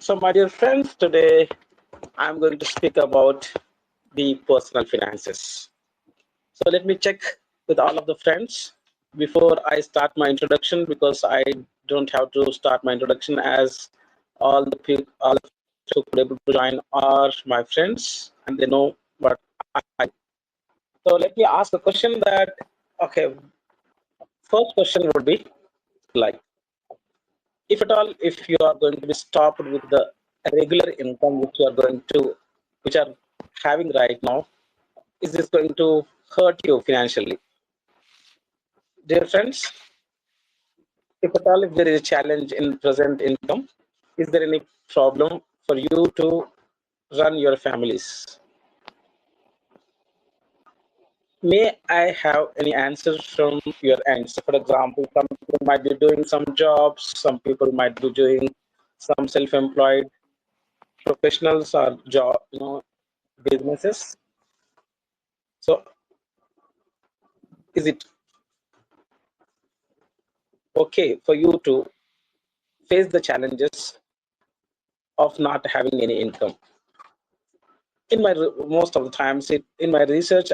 So, my dear friends, today I'm going to speak about the personal finances. So, let me check with all of the friends before I start my introduction because I don't have to start my introduction as all the who could able to join are my friends and they know what I. So, let me ask a question that okay. First question would be like, if at all, if you are going to be stopped with the regular income which you are going to which are having right now, is this going to hurt you financially? Dear friends, if at all if there is a challenge in present income, is there any problem for you to run your families? May I have any answers from your end? So for example, some people might be doing some jobs, some people might be doing some self-employed professionals or job, businesses. So is it okay for you to face the challenges of not having any income? In my most of the times, in my research,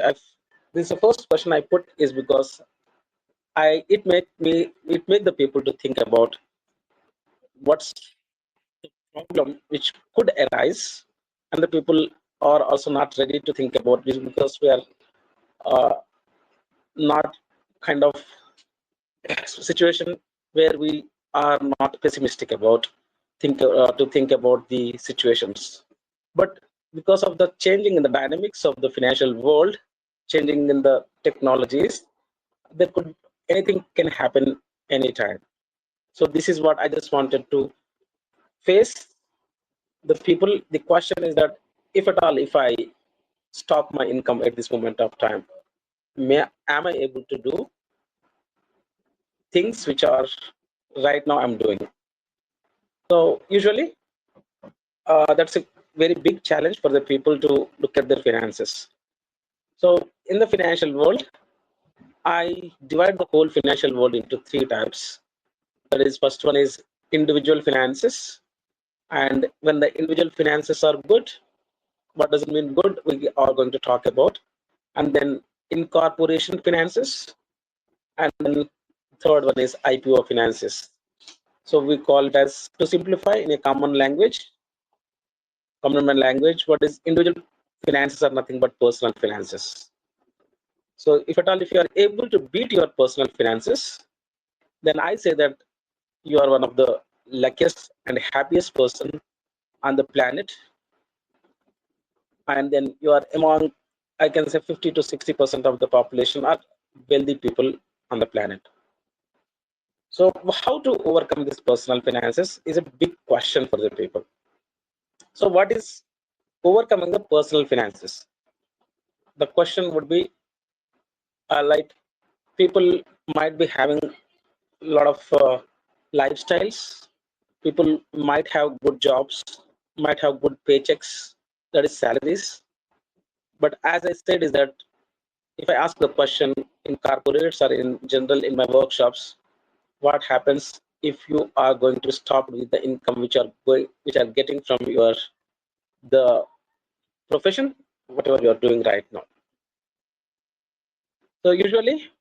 this is the first question I put is because it made the people to think about what's the problem which could arise, and the people are also not ready to think about this because we are uh, not kind of situation where we are not pessimistic about think about the situations, but because of the changing in the dynamics of the financial world, changing in the technologies, there could anything can happen anytime. So this is what I just wanted to face the people. The question is that if at all if I stop my income at this moment of time, am I able to do things which are right now I'm doing? So usually that's a very big challenge for the people to look at their finances. So in the financial world, I divide the whole financial world into three types. That is, first one is individual finances. And when the individual finances are good, what does it mean good? We are going to talk about. And then incorporation finances. And then third one is IPO finances. So we call it as, to simplify in a common man language, what is individual finances are nothing but personal finances. So if at all if you are able to beat your personal finances, then I say that you are one of the luckiest and happiest person on the planet, and then you are among, I can say, 50 to 60% of the population are wealthy people on the planet. So how to overcome this personal finances is a big question for the people. So what is overcoming the personal finances? The question would be like, people might be having a lot of lifestyles. People might have good jobs, might have good paychecks, that is salaries. But as I said, is that if I ask the question in corporates or in general in my workshops, what happens if you are going to stop with the income which are getting from your the profession, whatever you are doing right now? So usually,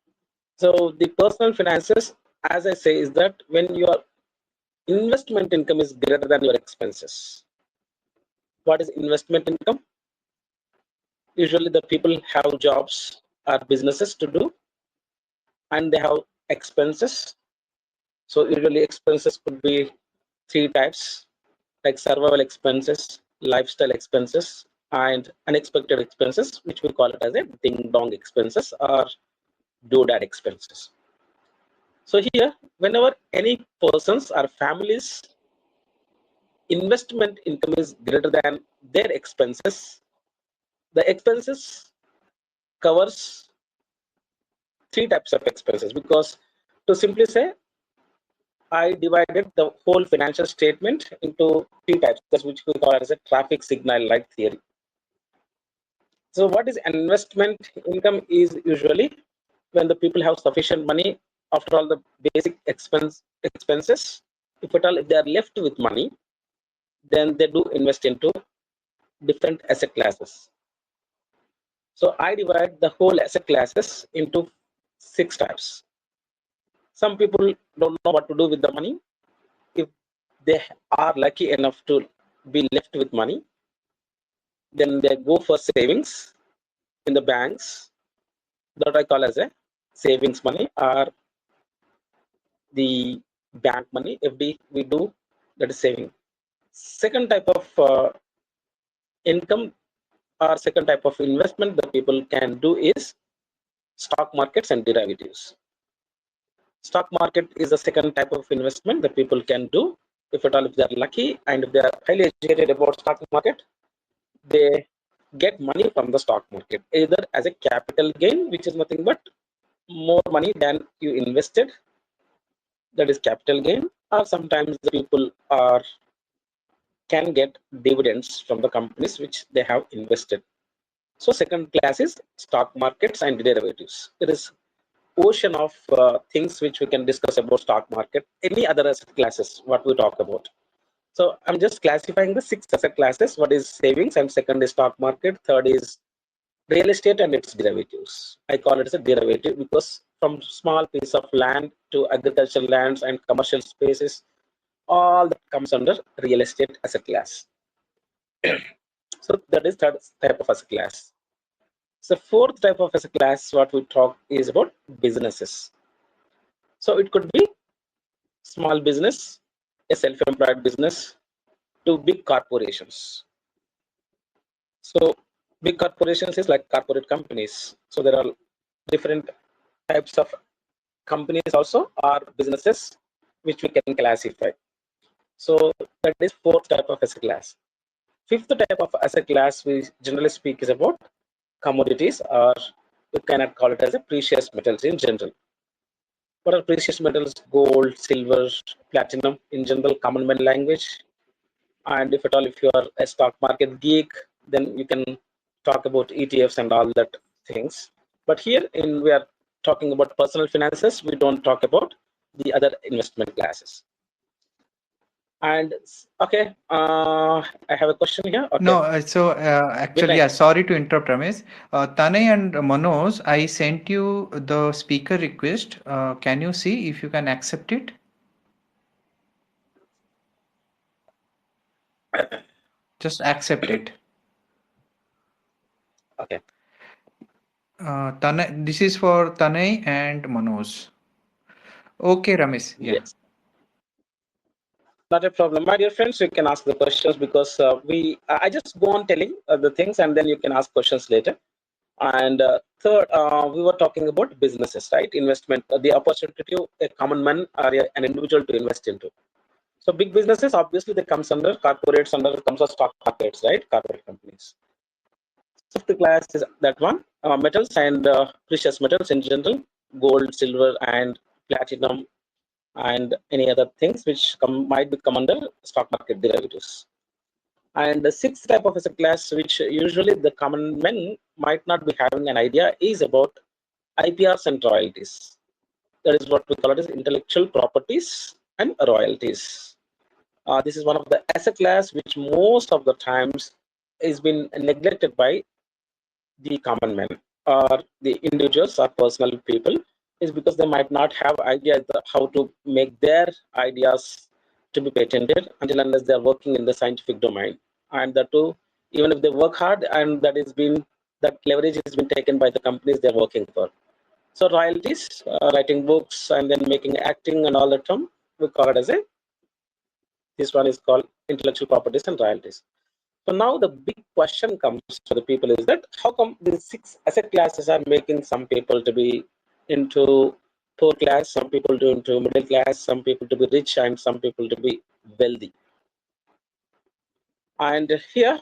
so the personal finances, as I say, is that when your investment income is greater than your expenses. What is investment income? Usually the people have jobs or businesses to do, and they have expenses. So usually expenses could be three types, like survival expenses, lifestyle expenses, and unexpected expenses, which we call it as a ding dong expenses or doodad expenses. So here, whenever any persons or families investment income is greater than their expenses, the expenses covers three types of expenses, because to simply say, I divided the whole financial statement into three types, which we call as a traffic signal light theory. So what is investment income is usually when the people have sufficient money after all the basic expenses. If at all if they are left with money, then they do invest into different asset classes. So I divide the whole asset classes into 6 types. Some people don't know what to do with the money. If they are lucky enough to be left with money, then they go for savings in the banks, that I call as a savings money, or the bank money. FD we do, that is saving. Second type of income or second type of investment that people can do is stock markets and derivatives. Stock market is the second type of investment that people can do if at all, if they are lucky and if they are highly educated about stock market. They get money from the stock market either as a capital gain, which is nothing but more money than you invested, that is capital gain, or sometimes the people are can get dividends from the companies which they have invested. So second class is stock markets and derivatives. There is ocean of things which we can discuss about stock market, any other asset classes what we talk about. So I'm just classifying the 6 asset classes. What is savings, and second is stock market, third is real estate and its derivatives. I call it as a derivative because from small piece of land to agricultural lands and commercial spaces, all that comes under real estate asset class. So that is third type of asset class. So fourth type of asset class, what we talk is about businesses. So it could be small business, a self-employed business, to big corporations. So big corporations is like corporate companies. So there are different types of companies also, or businesses which we can classify. So that is fourth type of asset class. Fifth type of asset class we generally speak is about commodities, or you cannot call it as a precious metals in general. What are precious metals? Gold, silver, platinum in general, common man language. And if at all, if you are a stock market geek, then you can talk about ETFs and all that things. But here we are talking about personal finances. We don't talk about the other investment classes. And okay, I have a question here. Okay. No, actually, Vinay. yeah, sorry to interrupt, Ramesh. Tanay and Manoj, I sent you the speaker request. Can you see if you can accept it? Just accept it. Okay. Tanay, this is for Tanay and Manoj. Okay, Ramesh. Yeah. Yes. Not a problem, my dear friends. You can ask the questions because I just go on telling the things, and then you can ask questions later. And third, we were talking about businesses, right? Investment, the opportunity to a common man or an individual to invest into. So big businesses, obviously, they comes under corporates, under comes of stock markets, right? Corporate companies. Fifth class is that one, metals and precious metals in general, gold, silver, and platinum, and any other things which might come under stock market derivatives. And the sixth type of asset class, which usually the common men might not be having an idea, is about IPRs and royalties. That is what we call it as intellectual properties and royalties. This is one of the asset class which most of the times is been neglected by the common men or the individuals or personal people, is because they might not have idea how to make their ideas to be patented until unless they are working in the scientific domain. And that too, even if they work hard, and that leverage has been taken by the companies they're working for. So royalties, writing books and then making acting and all that term, we call it as a, this one is called intellectual properties and royalties. So now the big question comes for the people is that how come these 6 asset classes are making some people to be into poor class, some people to into middle class, some people to be rich, and some people to be wealthy. And here,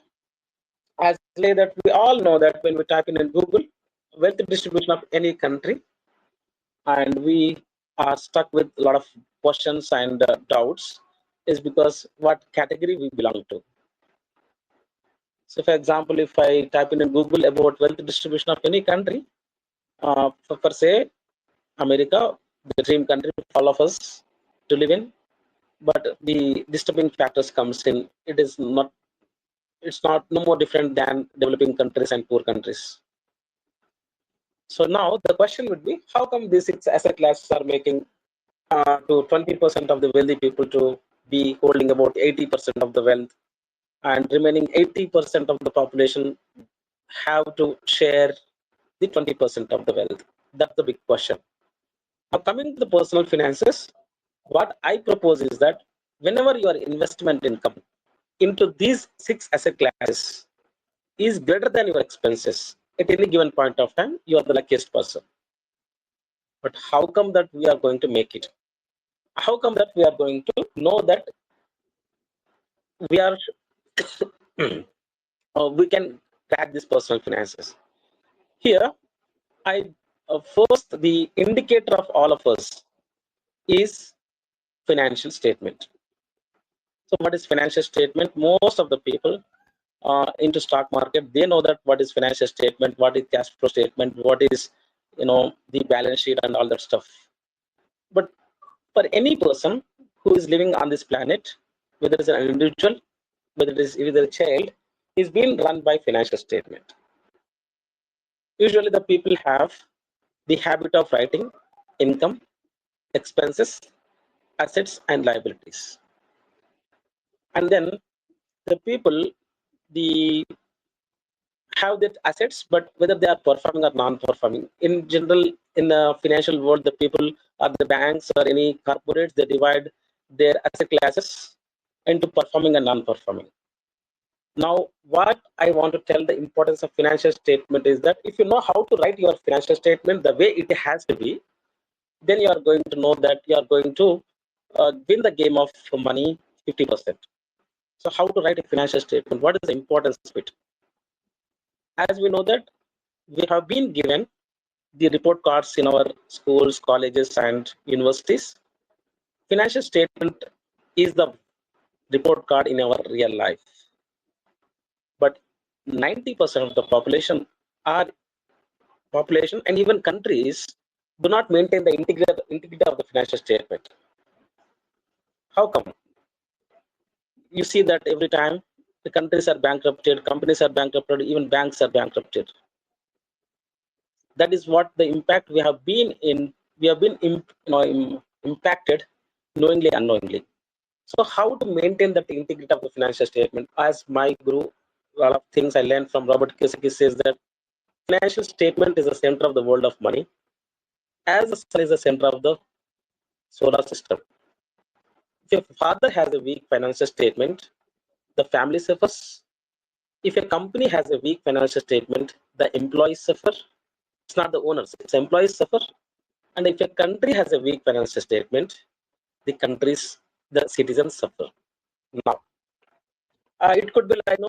as that we all know that when we type in Google, wealth distribution of any country, and we are stuck with a lot of questions and doubts, is because what category we belong to. So for example, if I type in Google about wealth distribution of any country, for say America, the dream country for all of us to live in, but the disturbing factors comes in. It's not no more different than developing countries and poor countries. So now the question would be, how come these six asset classes are making to 20% of the wealthy people to be holding about 80% of the wealth, and remaining 80% of the population have to share the 20% of the wealth? That's the big question. Now, coming to the personal finances, what I propose is that whenever your investment income into these six asset classes is greater than your expenses at any given point of time, you are the luckiest person. But how come that we are going to make it? How come that we are going to know that we are we can crack these personal finances? Here, I first, the indicator of all of us is financial statement. So what is financial statement? Most of the people into stock market, they know that what is financial statement, what is cash flow statement, what is the balance sheet and all that stuff. But for any person who is living on this planet, whether it's an individual, whether a child, is being run by financial statement. Usually the people have the habit of writing income, expenses, assets and liabilities. And then the people, the have that assets, but whether they are performing or non-performing. In general, in the financial world, the people or the banks or any corporates, they divide their asset classes into performing and non-performing. Now, what I want to tell the importance of financial statement is that if you know how to write your financial statement the way it has to be, then you are going to know that you are going to win the game of money 50%. So how to write a financial statement? What is the importance of it? As we know that we have been given the report cards in our schools, colleges, and universities. Financial statement is the report card in our real life. But 90% of the population and even countries do not maintain the integrity of the financial statement. How come? You see that every time the countries are bankrupted, companies are bankrupted, even banks are bankrupted. That is what the impact we have been in. We have been impacted knowingly, unknowingly. So how to maintain that integrity of the financial statement? As my guru, a lot of things I learned from Robert Kiyosaki says that financial statement is the center of the world of money, as the sun is the center of the solar system. If a father has a weak financial statement, the family suffers. If a company has a weak financial statement, the employees suffer. It's not the owners, it's employees suffer. And if a country has a weak financial statement, the citizens suffer. Now, it could be like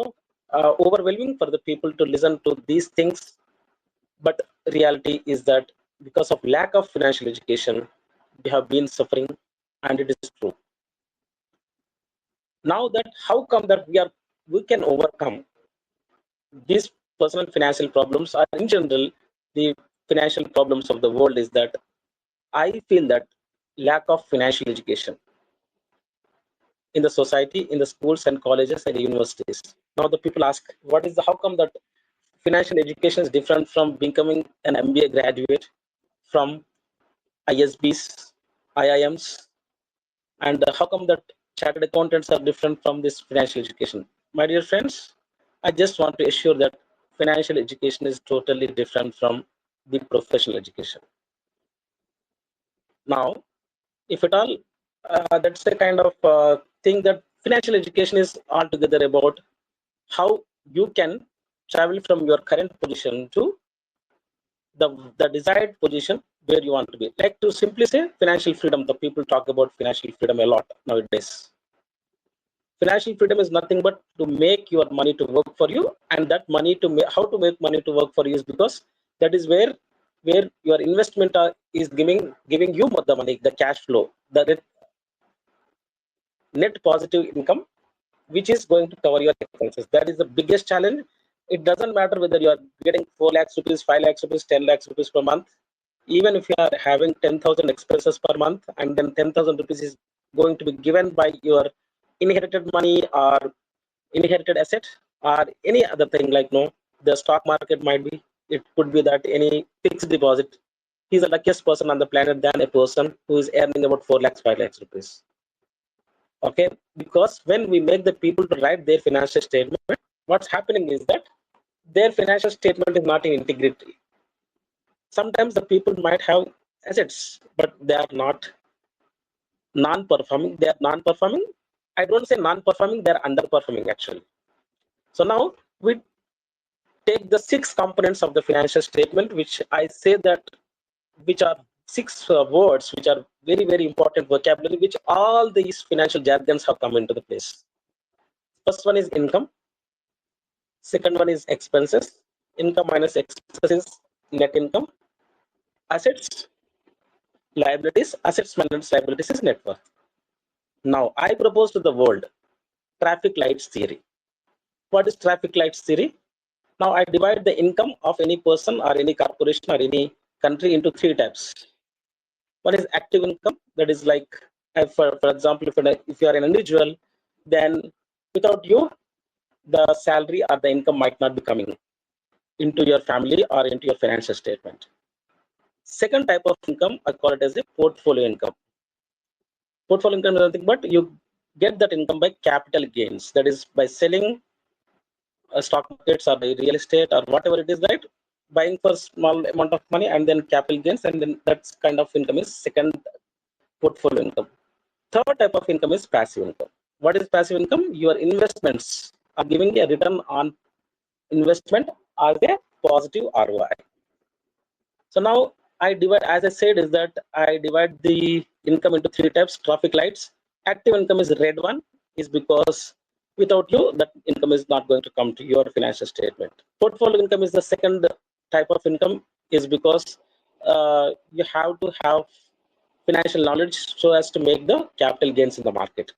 overwhelming for the people to listen to these things, but reality is that because of lack of financial education, we have been suffering, and it is true. Now that how come that we can overcome these personal financial problems, or in general the financial problems of the world, is that I feel that lack of financial education in the society, in the schools and colleges and universities. Now the people ask, how come that financial education is different from becoming an MBA graduate, from ISBs, IIMs, and how come that chartered accountants are different from this financial education? My dear friends, I just want to assure that financial education is totally different from the professional education. Now, if at all, that's the kind of thing that financial education is altogether about how you can travel from your current position to the desired position where you want to be. Like, to simply say financial freedom, the people talk about financial freedom a lot nowadays. Financial freedom is nothing but to make your money to work for you, and that money how to make money to work for you is because that is where your investment is giving you the money, the cash flow, the net positive income, which is going to cover your expenses. That is the biggest challenge. It doesn't matter whether you are getting 4 lakhs rupees, 5 lakhs rupees, 10 lakhs rupees per month. Even if you are having 10,000 expenses per month, and then 10,000 rupees is going to be given by your inherited money or inherited asset or any other thing, like no, the stock market might be, it could be that any fixed deposit. He's the luckiest person on the planet than a person who is earning about 4 lakhs, 5 lakhs rupees. Okay, because when we make the people to write their financial statement, what's happening is that their financial statement is not in integrity. Sometimes the people might have assets, but they are not non-performing. They are non-performing. I don't say non-performing, they're underperforming actually. So now we take the 6 components of the financial statement, which I say that, which are 6 words, which are very, very important vocabulary, which all these financial jargons have come into the place. First one is income. Second one is expenses. Income minus expenses is net income. Assets, liabilities. Assets minus liabilities is net worth. Now, I propose to the world traffic lights theory. What is traffic lights theory? Now, I divide the income of any person or any corporation or any country into 3 types. One is active income, that is like, for example, if you are an individual, then without you, the salary or the income might not be coming into your family or into your financial statement. Second type of income, I call it as a portfolio income. Portfolio income is nothing but you get that income by capital gains, that is by selling stock markets or by real estate or whatever it is, right? Buying for small amount of money and then capital gains, and then that's kind of income is second portfolio income. Third type of income is passive income. What is passive income? Your investments are giving a return on investment as a positive ROI. So now I divide, as I said, is that I divide the income into 3 types. Traffic lights. Active income is red one, is because without you, that income is not going to come to your financial statement. Portfolio income is the second type of income, is because you have to have financial knowledge so as to make the capital gains in the market.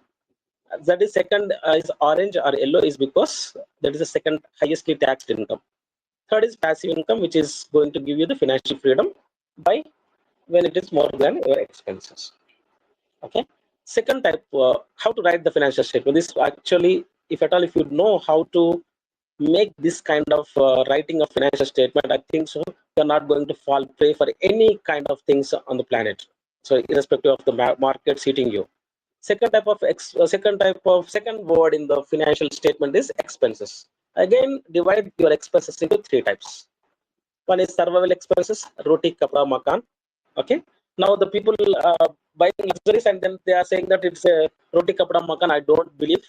That is second is orange or yellow, is because that is the second highestly taxed income. Third is passive income, which is going to give you the financial freedom by when it is more than your expenses. Okay. Second type, how to write the financial statement. This actually, if at all, if you know how to make this kind of writing of financial statement, I think so you're not going to fall prey for any kind of things on the planet. So irrespective of the market hitting you. Second word in the financial statement is expenses. Again, divide your expenses into 3 types. One is survival expenses, roti, kapda, makan. Okay. Now the people buying luxuries and then they are saying that it's a roti, kapda, makan. I don't believe.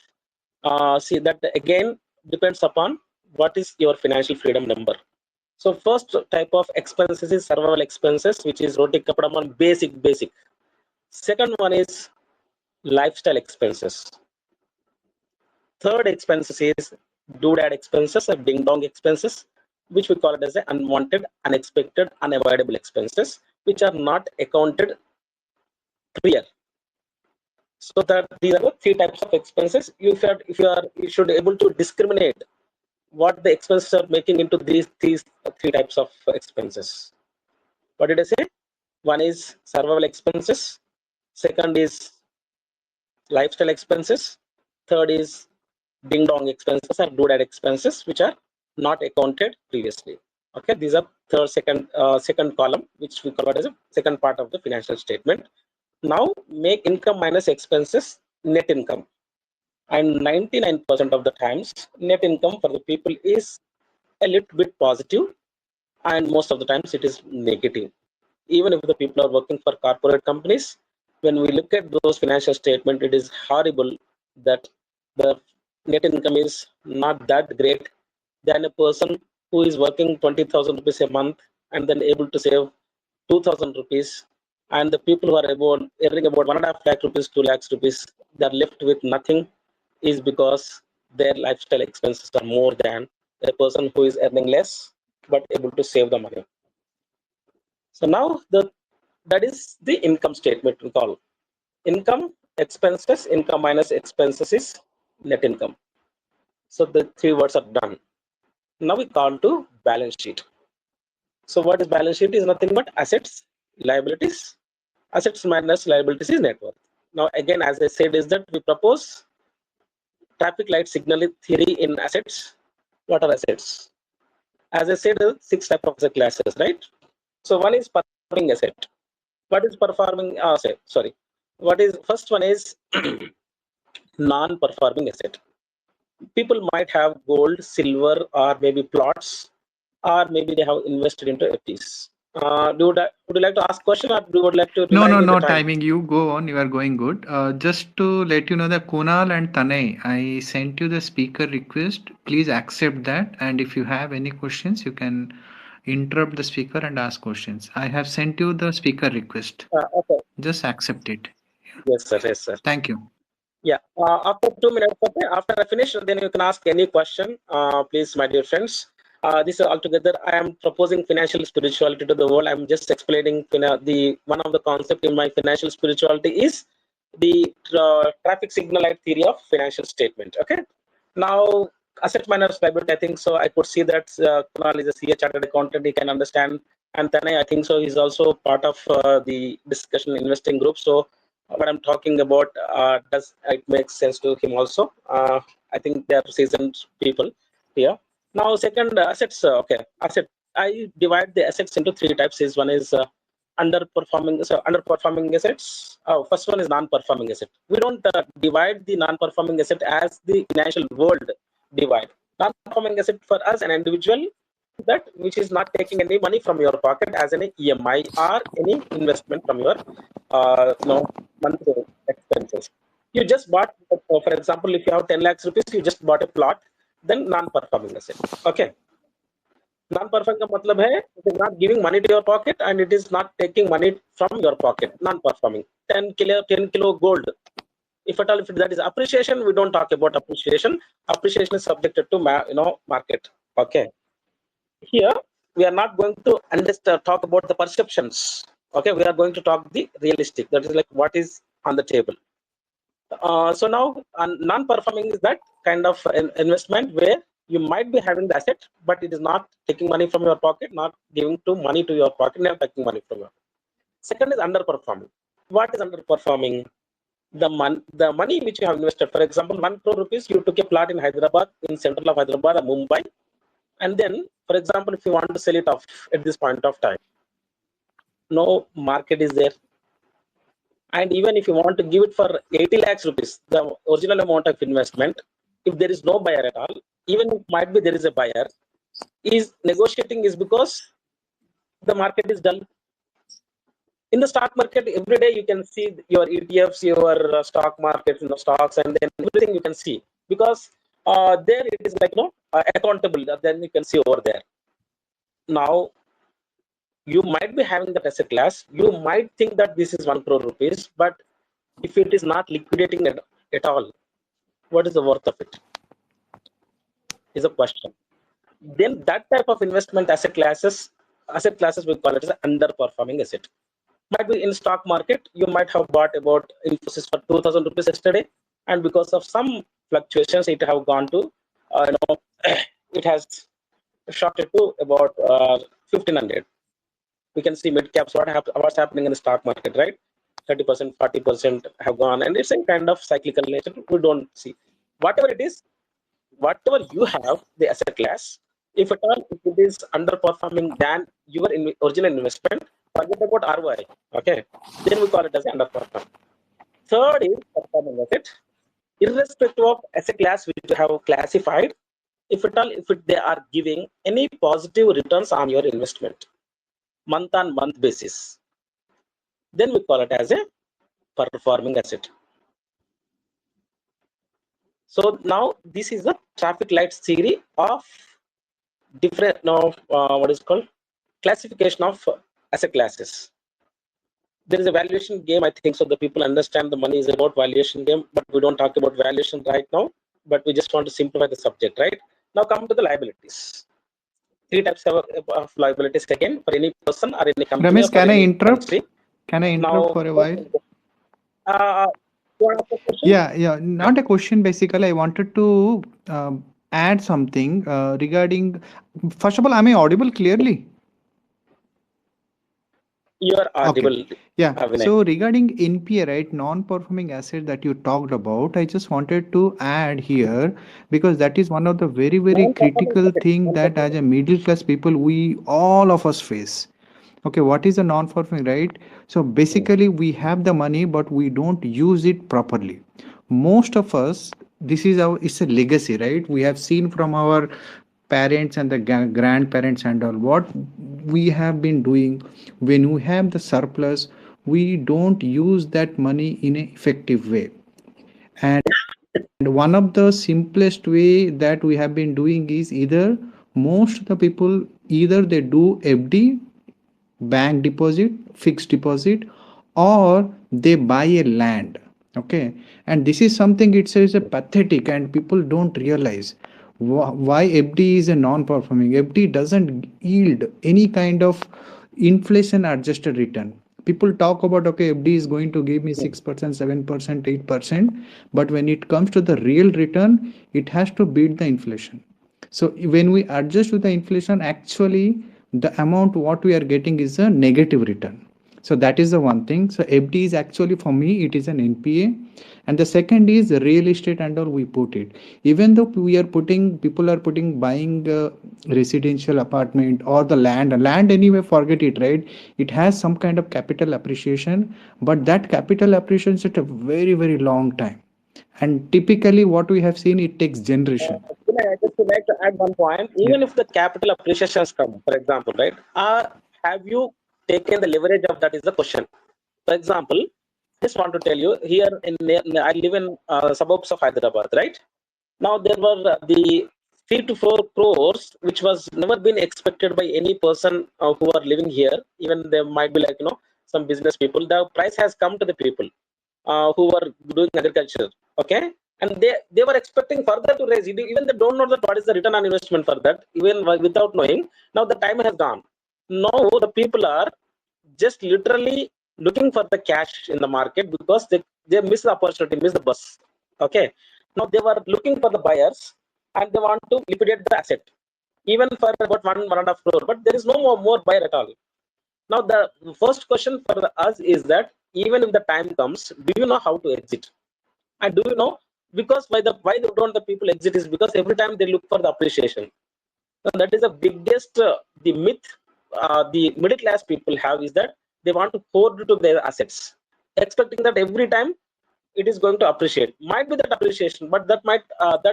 See, that again depends upon what is your financial freedom number. So first type of expenses is survival expenses, which is roti, kapda, makan, basic. Second one is lifestyle expenses. Third expenses is doodad expenses or ding dong expenses, which we call it as a unwanted, unexpected, unavoidable expenses, which are not accounted prior. So that these are the 3 types of expenses. You should able to discriminate what the expenses are making into these 3 types of expenses. What did I say? One is survival expenses. Second is lifestyle expenses. Third is ding dong expenses or doodad expenses, which are not accounted previously. Okay, these are second column, which we call it as a second part of the financial statement. Now make income minus expenses net income, and 99% of the times net income for the people is a little bit positive, and most of the times it is negative. Even if the people are working for corporate companies, when we look at those financial statement, it is horrible that the net income is not that great than a person who is working 20,000 rupees a month and then able to save 2,000 rupees. And the people who are earning about 1.5 lakh rupees, 2 lakhs rupees, they are left with nothing, is because their lifestyle expenses are more than a person who is earning less but able to save the money. So now that is the income statement we call. Income, expenses, income minus expenses is net income. So the 3 words are done. Now we come to balance sheet. So what is balance sheet? Is nothing but assets, liabilities. Assets minus liabilities is net worth. Now again, as I said, is that we propose traffic light signal theory in assets. What are assets? As I said, 6 types of asset classes, right? So one is performing asset. What is performing asset? Sorry. What is first one is non-performing asset. People might have gold, silver, or maybe plots, or maybe they have invested into FTs. Would you like to ask question, or would you like to No, remind no, me the no time? timing. You go on. You are going good. Just to let you know that Kunal and Tanay, I sent you the speaker request. Please accept that. And if you have any questions, you can interrupt the speaker and ask questions. I have sent you the speaker request. Okay. Just accept it. Yes, sir. Yes, sir. Thank you. Yeah. After 2 minutes, okay. After I finish, then you can ask any question, please, my dear friends. This is altogether. I am proposing financial spirituality to the world. I'm just explaining the one of the concept in my financial spirituality is the traffic signal light theory of financial statement. Okay. Now, asset managers liability. I think so. I could see that Kunal is a CA chartered accountant. He can understand. And Tanay, I think so. He's also part of the discussion investing group. So what I'm talking about, does it make sense to him also? I think they are seasoned people here. Now, second, assets. Okay, asset. I divide the assets into 3 types. Is one is underperforming. So underperforming assets. First one is non-performing asset. We don't divide the non-performing asset as the financial world divide. Non-performing asset for us, an individual, that which is not taking any money from your pocket as an EMI or any investment from your monthly expenses. You just bought, for example, if you have 10 lakhs rupees, you just bought a plot, then non-performing asset. Okay. Non-performing का मतलब है, it is not giving money to your pocket and it is not taking money from your pocket. Non-performing. 10 kilo gold. If at all, if that is appreciation, we don't talk about appreciation. Appreciation is subjected to market. Okay. Here we are not going to understand talk about the perceptions. Okay, we are going to talk the realistic, that is like what is on the table. So now non-performing is that kind of investment where you might be having the asset but it is not taking money from your pocket, not giving to money to your pocket, not taking money from your pocket. Second is underperforming. What is underperforming? The money which you have invested, for example 1 crore rupees, you took a plot in Hyderabad, in central of Hyderabad or Mumbai, and then, for example, if you want to sell it off at this point of time, no market is there. And even if you want to give it for 80 lakhs rupees, the original amount of investment, if there is no buyer at all, even if might be there is a buyer, is negotiating is because the market is dull. In the stock market, every day you can see your ETFs, your stock market, stocks, and then everything you can see, because there it is like accountable. Then you can see over there. Now you might be having that asset class. You might think that this is 1 crore rupees, but if it is not liquidating at all, what is the worth of it? Is a question. Then that type of investment asset classes we call it as an underperforming asset. Might be in stock market, you might have bought about Infosys for 2,000 rupees yesterday, and because of some fluctuations, it have gone to, it has shot it to about 1,500. We can see mid caps, what's happening in the stock market, right? 30%, 40% have gone, and it's a kind of cyclical nature. We don't see whatever it is, whatever you have, the asset class. If at all, if it is underperforming than your original investment, forget about ROI. Okay, then we call it as underperforming. Third is performing asset, irrespective of asset class which you have classified. If at all, if they are giving any positive returns on your investment, month on month basis, then we call it as a performing asset. So now this is the traffic lights theory of different what is called classification of asset classes. There is a valuation game, I think so the people understand the money is about valuation game, but we don't talk about valuation right now, but we just want to simplify the subject. Right now, come to the liabilities. 3 types of liabilities again, for any person or any company or Ramesh, for can I any interrupt? country. Can I interrupt Now, for a while? you want to ask a question? Yeah, not a question. Basically, I wanted to add something regarding. First of all, am I audible clearly? You are Okay. audible, Yeah. Vinay. So regarding NPA, right, non-performing asset that you talked about, I just wanted to add here because that is one of the very, very Non-performing critical asset. thing that as Non-performing. a middle class people, we all of us face. Okay, what is a non-performing, right? So Mm. basically, we have the money, but we don't use it properly. Most of us, this is our, it's a legacy, right? We have seen from our parents and the grandparents and all what we have been doing. When we have the surplus, we don't use that money in an effective way. And one of the simplest way that we have been doing is either most of the people either they do FD, bank deposit, fixed deposit, or they buy a land. Okay, and this is something it says a pathetic and people don't realize why FD is a non-performing. FD doesn't yield any kind of inflation adjusted return. People talk about okay, FD is going to give me Mm. 6%, 7%, 8%, but when it comes to the real return, it has to beat the inflation. So when we adjust with the inflation, actually the amount what we are getting is a negative return. So that is the one thing. So FD is actually for me it is an NPA, and the second is the real estate and all we put it. Even though we are putting people are putting buying residential apartment or the land anyway forget it, right? It has some kind of capital appreciation, but that capital appreciation is at a very very long time, and typically what we have seen it takes generation. Vinay, I just would like to add one point. Yeah. Even if the capital appreciations come, for example, right? Have you taken the leverage of that is the question. For example, just want to tell you here I live in suburbs of Hyderabad, right? Now there were the 3 to 4 crores, which was never been expected by any person who are living here. Even there might be like some business people. The price has come to the people who were doing agriculture. Okay, and they were expecting further to raise. Even they don't know that what is the return on investment for that. Even without knowing, now the time has gone. Now the people are just literally looking for the cash in the market because they miss the opportunity, miss the bus. Okay, now they were looking for the buyers and they want to liquidate the asset even for about 1.5 crore, but there is no more buyer at all. Now the first question for us is that even if the time comes, do you know how to exit? And do you know, because why don't the people exit is because every time they look for the appreciation. Now, that is the biggest the myth the middle class people have is that they want to hoard to their assets, expecting that every time it is going to appreciate. Might be that appreciation, but that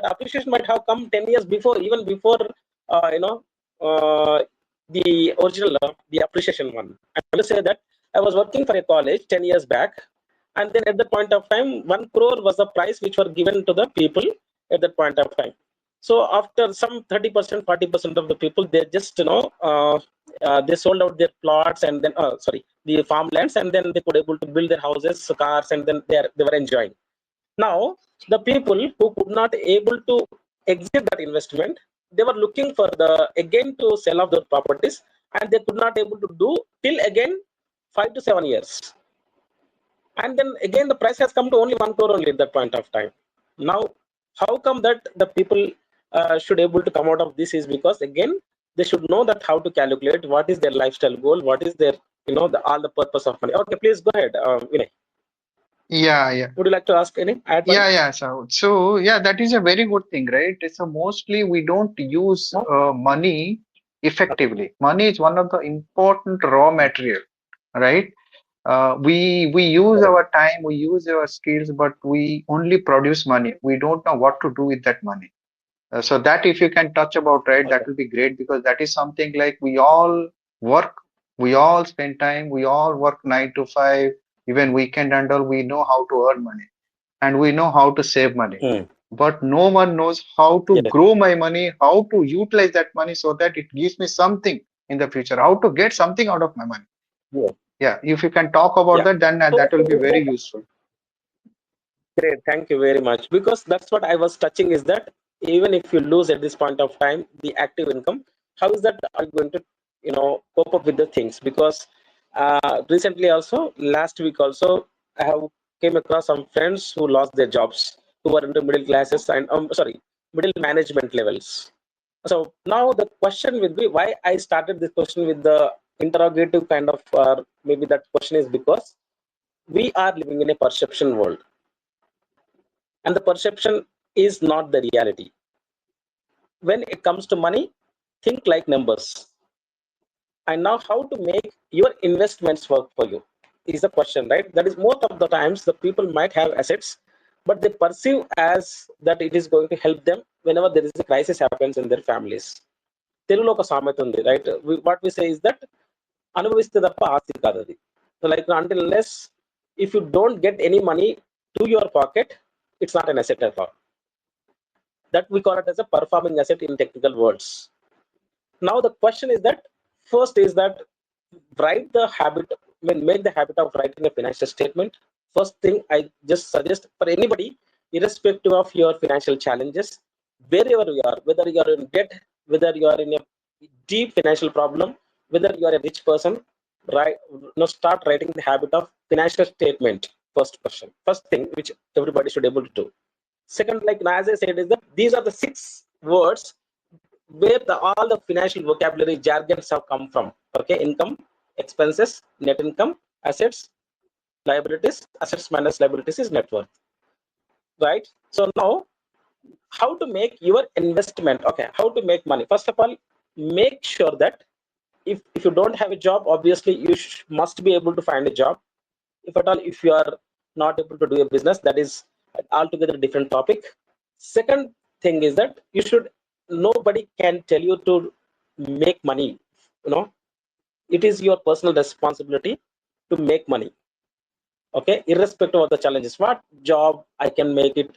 appreciation might have come 10 years before, even before uh, you know uh, the original the appreciation one. I want to say that I was working for a college 10 years back, and then at that point of time 1 crore was the price which were given to the people at that point of time. So after some 30%, 40% of the people, they just they sold out their plots and then sorry, the farmlands, and then they could able to build their houses, cars, and then they were enjoying. Now the people who could not able to exit that investment, they were looking for the again to sell off their properties, and they could not able to do till again 5 to 7 years. And then again the price has come to only 1 crore only at that point of time. Now how come that the people should able to come out of this is because again they should know that how to calculate what is their lifestyle goal, what is their all the purpose of money. Okay, please go ahead, Vinay. Yeah, yeah. Would you like to ask any add Yeah, point? yeah. So yeah, that is a very good thing, right? So mostly we don't use No? money effectively. Money is one of the important raw material, right? We use Correct. our time, we use our skills, but we only produce money. We don't know what to do with that money. So that if you can touch about, right, that Okay. will be great because that is something like we all work, we all spend time, we all work 9 to 5, even weekend and all. We know how to earn money and we know how to save money. Hmm. But no one knows how to Yes. grow my money, how to utilize that money so that it gives me something in the future, how to get something out of my money. Yes. Yeah, if you can talk about Yeah. that, then So that will be very useful. great, thank you very much. Because that's what I was touching is that even if you lose at this point of time the active income, how is that are you going to cope up with the things? Because recently also, last week also, I have came across some friends who lost their jobs, who were into middle classes and sorry, middle management levels. So now the question will be why I started this question with the interrogative kind of, maybe that question is because we are living in a perception world, and the perception is not the reality. When it comes to money, think like numbers. And now, how to make your investments work for you is the question, right? That is, most of the times the people might have assets, but they perceive as that it is going to help them whenever there is a crisis happens in their families. తెలుగులో ఒక సామెత ఉంది, right? What we say is that అనుభవిస్తే తప్ప ఆస్తి కాదు అది. So like until unless if you don't get any money to your pocket, it's not an asset at all. That we call it as a performing asset in technical words. Now the question is that, first is that, write the habit, make the habit of writing a financial statement. First thing I just suggest for anybody, irrespective of your financial challenges, wherever you are, whether you are in debt, whether you are in a deep financial problem, whether you are a rich person, right? Now start writing the habit of financial statement. First thing which everybody should be able to do. Second, like as I said, is that these are the 6 words where all the financial vocabulary jargons have come from. Okay, income, expenses, net income, assets, liabilities. Assets minus liabilities is net worth, right? So now, how to make your investment? Okay, how to make money? First of all, make sure that if you don't have a job, obviously you must be able to find a job. If at all, if you are not able to do a business, that is altogether a different topic. Second thing is that you should, nobody can tell you to make money. It is your personal responsibility to make money. Okay, irrespective of the challenges, what job I can make it,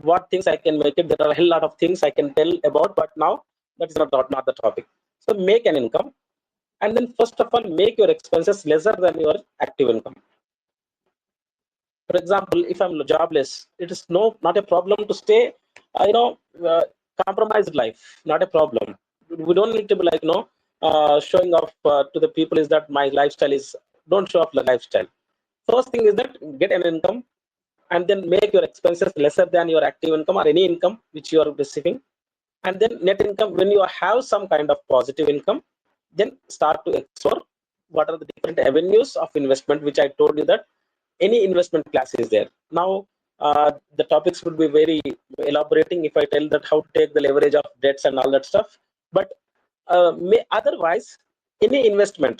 what things I can make it, there are a hell lot of things I can tell about, but now that is not the topic. So make an income, and then first of all, make your expenses lesser than your active income. For example, if I'm jobless, it is not a problem to stay, uh, compromised life. Not a problem. We don't need to be like, showing off to the people is that my lifestyle is. Don't show off the lifestyle. First thing is that get an income, and then make your expenses lesser than your active income or any income which you are receiving. And then net income, when you have some kind of positive income, then start to explore what are the different avenues of investment, which I told you that any investment class is there. Now, the topics would be very elaborating if I tell that how to take the leverage of debts and all that stuff. But otherwise, any investment,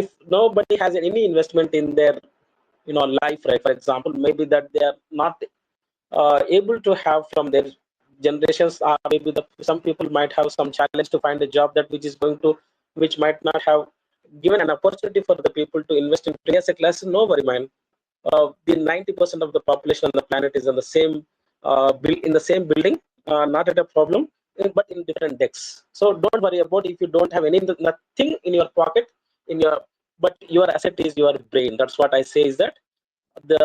if nobody has any investment in their life, right? For example, maybe that they are not able to have from their generations, or maybe some people might have some challenge to find a job that which might not have given an opportunity for the people to invest in free asset classes. No worry, man. The 90% of the population on the planet is in the same building, not at a problem, but in different decks. So don't worry about if you don't have nothing in your pocket, but your asset is your brain. That's what I say, is that the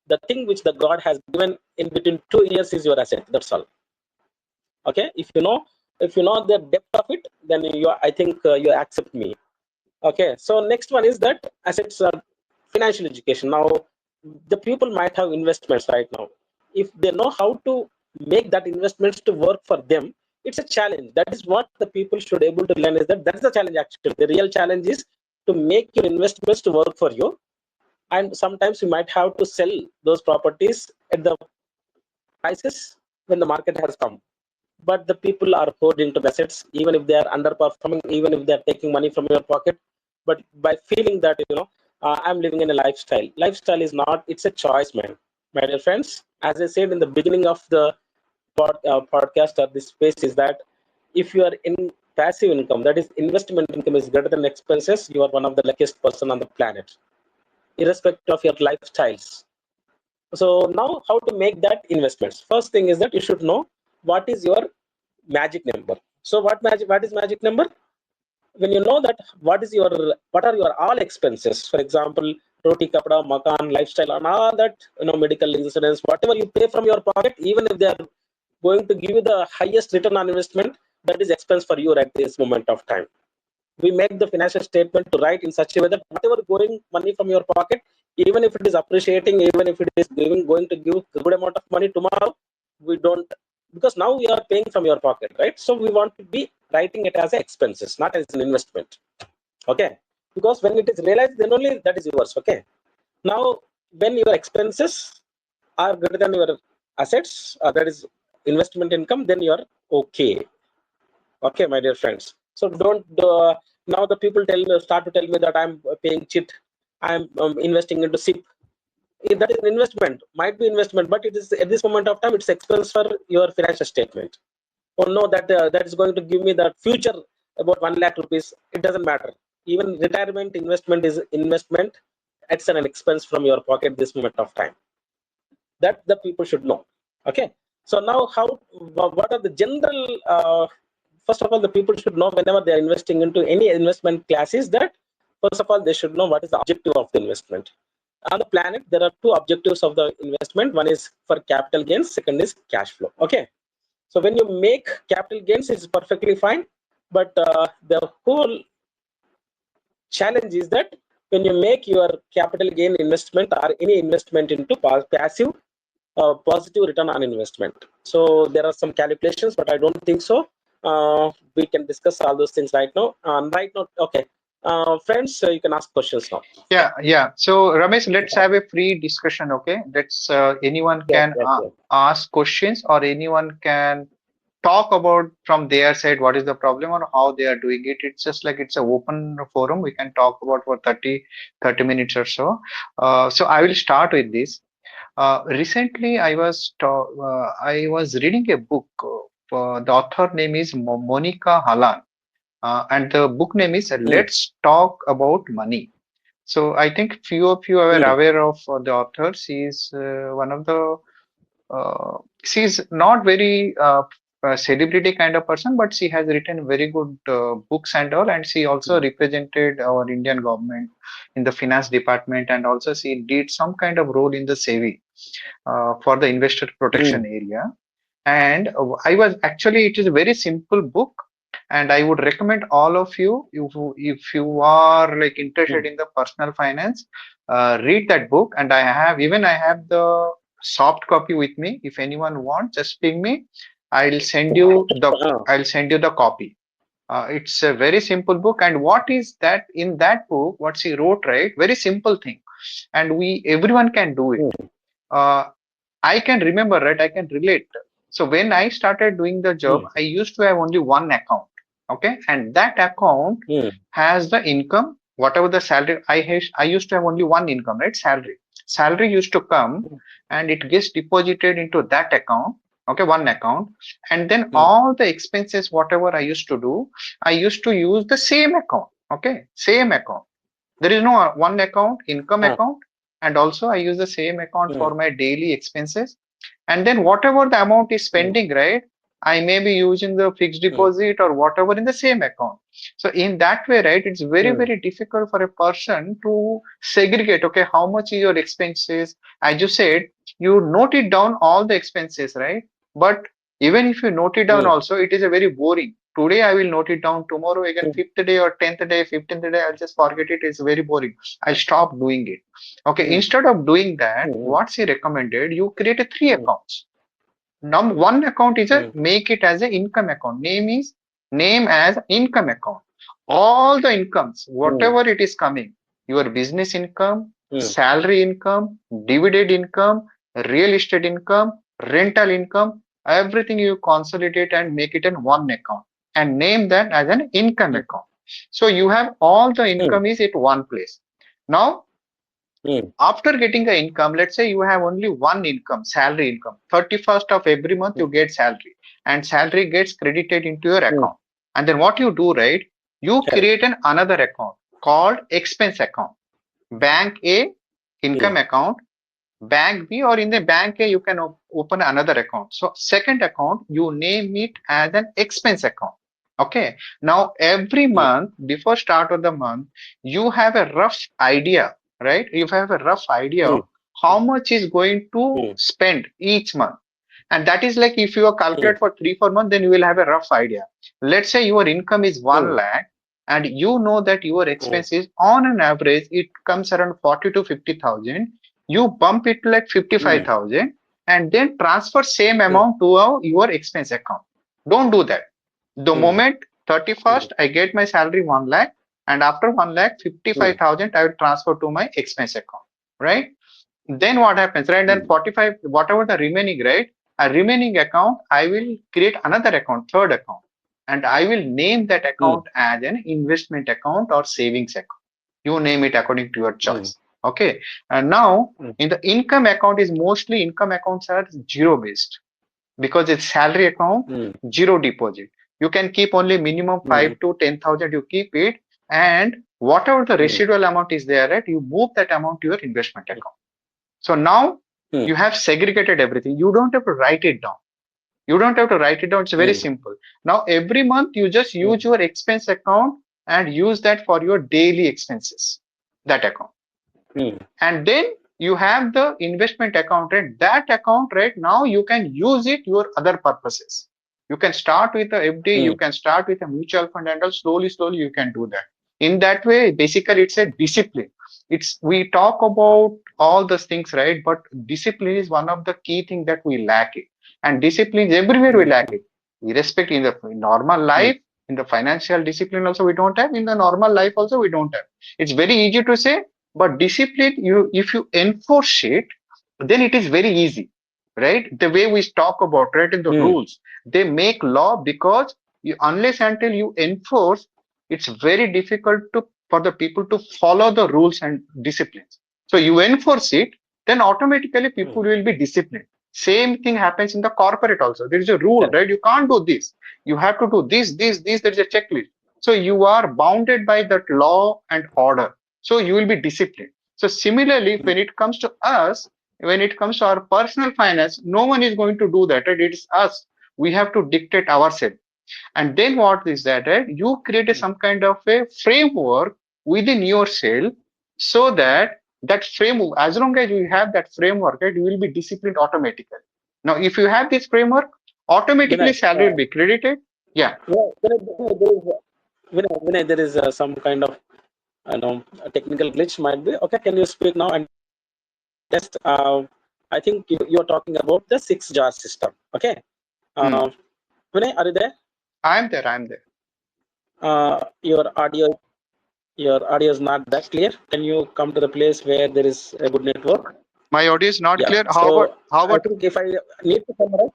the thing which the God has given in between 2 years is your asset. That's all. Okay, if you know the depth of it, then I think you accept me. Okay, so next one is that assets are financial education. Now, the people might have investments right now. If they know how to make that investments to work for them, it's a challenge. That is what the people should able to learn, is that's the challenge. Actually, the real challenge is to make your investments to work for you. And sometimes you might have to sell those properties at the prices when the market has come. But the people are poured into the assets, even if they are underperforming, even if they are taking money from your pocket. But by feeling that, I'm living in a lifestyle. Lifestyle is not, it's a choice, man. My dear friends, as I said in the beginning of the podcast or this space, is that if you are in passive income, that is investment income, is greater than expenses, you are one of the luckiest person on the planet, irrespective of your lifestyles. So now, how to make that investments? First thing is that you should know what is your magic number. So what is magic number? When you know that what are your all expenses, for example, roti, kapda, makan, lifestyle, and all that, medical insurance, whatever you pay from your pocket, even if they are going to give you the highest return on investment, that is expense for you at this moment of time. We make the financial statement to write in such a way that whatever going money from your pocket, even if it is appreciating, even if it is going to give a good amount of money tomorrow, we don't, because now we are paying from your pocket, right? So we want to be writing it as expenses, not as an investment. Okay, because when it is realized, then only that is yours. Okay. Now, when your expenses are greater than your assets, that is investment income, then you are okay. Okay, my dear friends. So don't now the people start to tell me that I'm paying chit, I'm investing into SIP. That is an investment, might be investment, but it is at this moment of time it's expense for your financial statement. Oh no, that is going to give me the future about 1 lakh rupees. It doesn't matter. Even retirement investment is investment. It's an expense from your pocket this moment of time. That the people should know. Okay. So now, what are the general? First of all, the people should know whenever they are investing into any investment classes that first of all they should know what is the objective of the investment. On the planet, there are two objectives of the investment. One is for capital gains. Second is cash flow. Okay. So when you make capital gains, it's perfectly fine. But the whole challenge is that when you make your capital gain investment or any investment into passive positive return on investment. So there are some calculations, but I don't think so. We can discuss all those things right now. Right now, okay. Friends, you can ask questions now. Yeah. So Ramesh, let's have a free discussion, okay? Let's anyone Yes, can yes, yes. ask questions, or anyone can talk about from their side what is the problem or how they are doing it. It's just like it's an open forum. We can talk about for 30 minutes or so. So I will start with this. Recently, I was reading a book. The author name is Monica Halan, and the book name is Hmm, Let's Talk About Money. So I think few of you are hmm, aware of the author. She is one of the she's not very celebrity kind of person, but she has written very good books and all, and she also hmm, represented our Indian government in the finance department, and also she did some kind of role in the SEBI for the investor hmm, protection area. And I was actually, it is a very simple book, and I would recommend all of you, if you are like interested hmm. in the personal finance, read that book. And I have the soft copy with me. If anyone wants, just ping me. I'll send you the Uh, I'll send you the copy. It's a very simple book, and what is that in that book? What she wrote, right? Very simple thing, and we everyone can do it. hmm, Uh, I can remember, right? I can relate. So when I started doing the job, hmm, I used to have only one account. Okay. And that account hmm, has the income, whatever the salary I used to have only one income, right? Salary. Salary used to come and it gets deposited into that account. Okay. One account. And then hmm, all the expenses, whatever I used to do, I used to use the same account. Okay. Same account. There is no one account, income uh, account, and also I use the same account hmm, for my daily expenses. And then whatever the amount is hmm, spending, right? I may be using the fixed hmm, deposit or whatever in the same account. So in that way, right, it's very, hmm, very difficult for a person to segregate, okay, how much is your expenses? As you said, you note it down all the expenses, right? But even if you note it down hmm, also, it is a very boring. Today I will note it down, tomorrow again, hmm, fifth day or 10th day, 15th day, I'll just forget it. It's very boring. I'll stop doing it. Okay, hmm, instead of doing that, hmm, what she recommended, you create a three hmm, accounts. One account is a hmm, make it as an income account. Name as income account. All the incomes, hmm, whatever it is coming, your business income, hmm, salary income, dividend income, real estate income, rental income, everything you consolidate and make it in one account and name that as an income hmm, account. So you have all the hmm, income is at one place. Now hmm, after getting the income, let's say you have only one income, salary income. 31st of every month hmm, you get salary, and salary gets credited into your hmm. account. And then what you do, right? You Correct. create another account called expense account. Bank A Hmm, income account, bank B, or in the bank A you can open another account. So second account you name it as an expense account. Okay. Now every hmm, month before start of the month you have a rough idea, right? You have a rough idea hmm, of how much is going to hmm, spend each month. And that is like if you hmm, calculate for 3 4 months, then you will have a rough idea. Let's say your income is hmm, 1 lakh, and you know that your hmm, expenses on an average it comes around 40 to 50,000. You bump it to like hmm, 55,000 and then transfer same hmm, amount to your expense account. Don't do that. The hmm, moment hmm, 31st I get my salary 1 lakh, and after 1,55,000 I will transfer to my expense account, right? Then what happens, right? Then 45, whatever the remaining, right? A remaining account, I will create another account, third account, and I will name that account as an investment account or savings account. You name it according to your choice. Okay. And now in the income account is mostly income accounts are zero based because it's salary account, zero deposit. You can keep only minimum 5 to 10,000. You keep it, and whatever the residual amount is there, right? You move that amount to your investment account. So now you have segregated everything. You don't have to write it down. You don't have to write it down. It's very simple. Now every month you just use your expense account and use that for your daily expenses. That account. And then you have the investment account, right? That account, right? Now you can use it your other purposes. You can start with a FD, you can start with a mutual fund, and all slowly you can do that. In that way, basically it's a discipline. It's we talk about all those things, right? But discipline is one of the key things that we lack it. And discipline everywhere we lack it. Irrespective in the normal life, in the financial discipline also we don't have, in the normal life also we don't have. It's very easy to say, but discipline, you if you enforce it, then it is very easy, right? The way we talk about, right, in the rules, they make law because unless until you enforce, it's very difficult to for the people to follow the rules and disciplines. So you enforce it, then automatically people will be disciplined. Same thing happens in the corporate also. There is a rule, right? You can't do this. You have to do this. There is a checklist. So you are bounded by that law and order. So you will be disciplined. So similarly, when it comes to us, when it comes to our personal finance, no one is going to do that. Right? It is us. We have to dictate ourselves. And then what is that? Right? You create some kind of a framework within yourself so that that framework, as long as you have that framework, right, you will be disciplined automatically. Now, if you have this framework, automatically salary will be credited. Yeah. Vinay, there is some kind of a technical glitch might be. Okay, can you speak now and test? I think you're talking about the 6 jar system. Okay. Vinay, are you there? I'm there. I'm there. Your audio is not that clear. Can you come to the place where there is a good network? My audio is not clear. How about? I think if I need to summarize.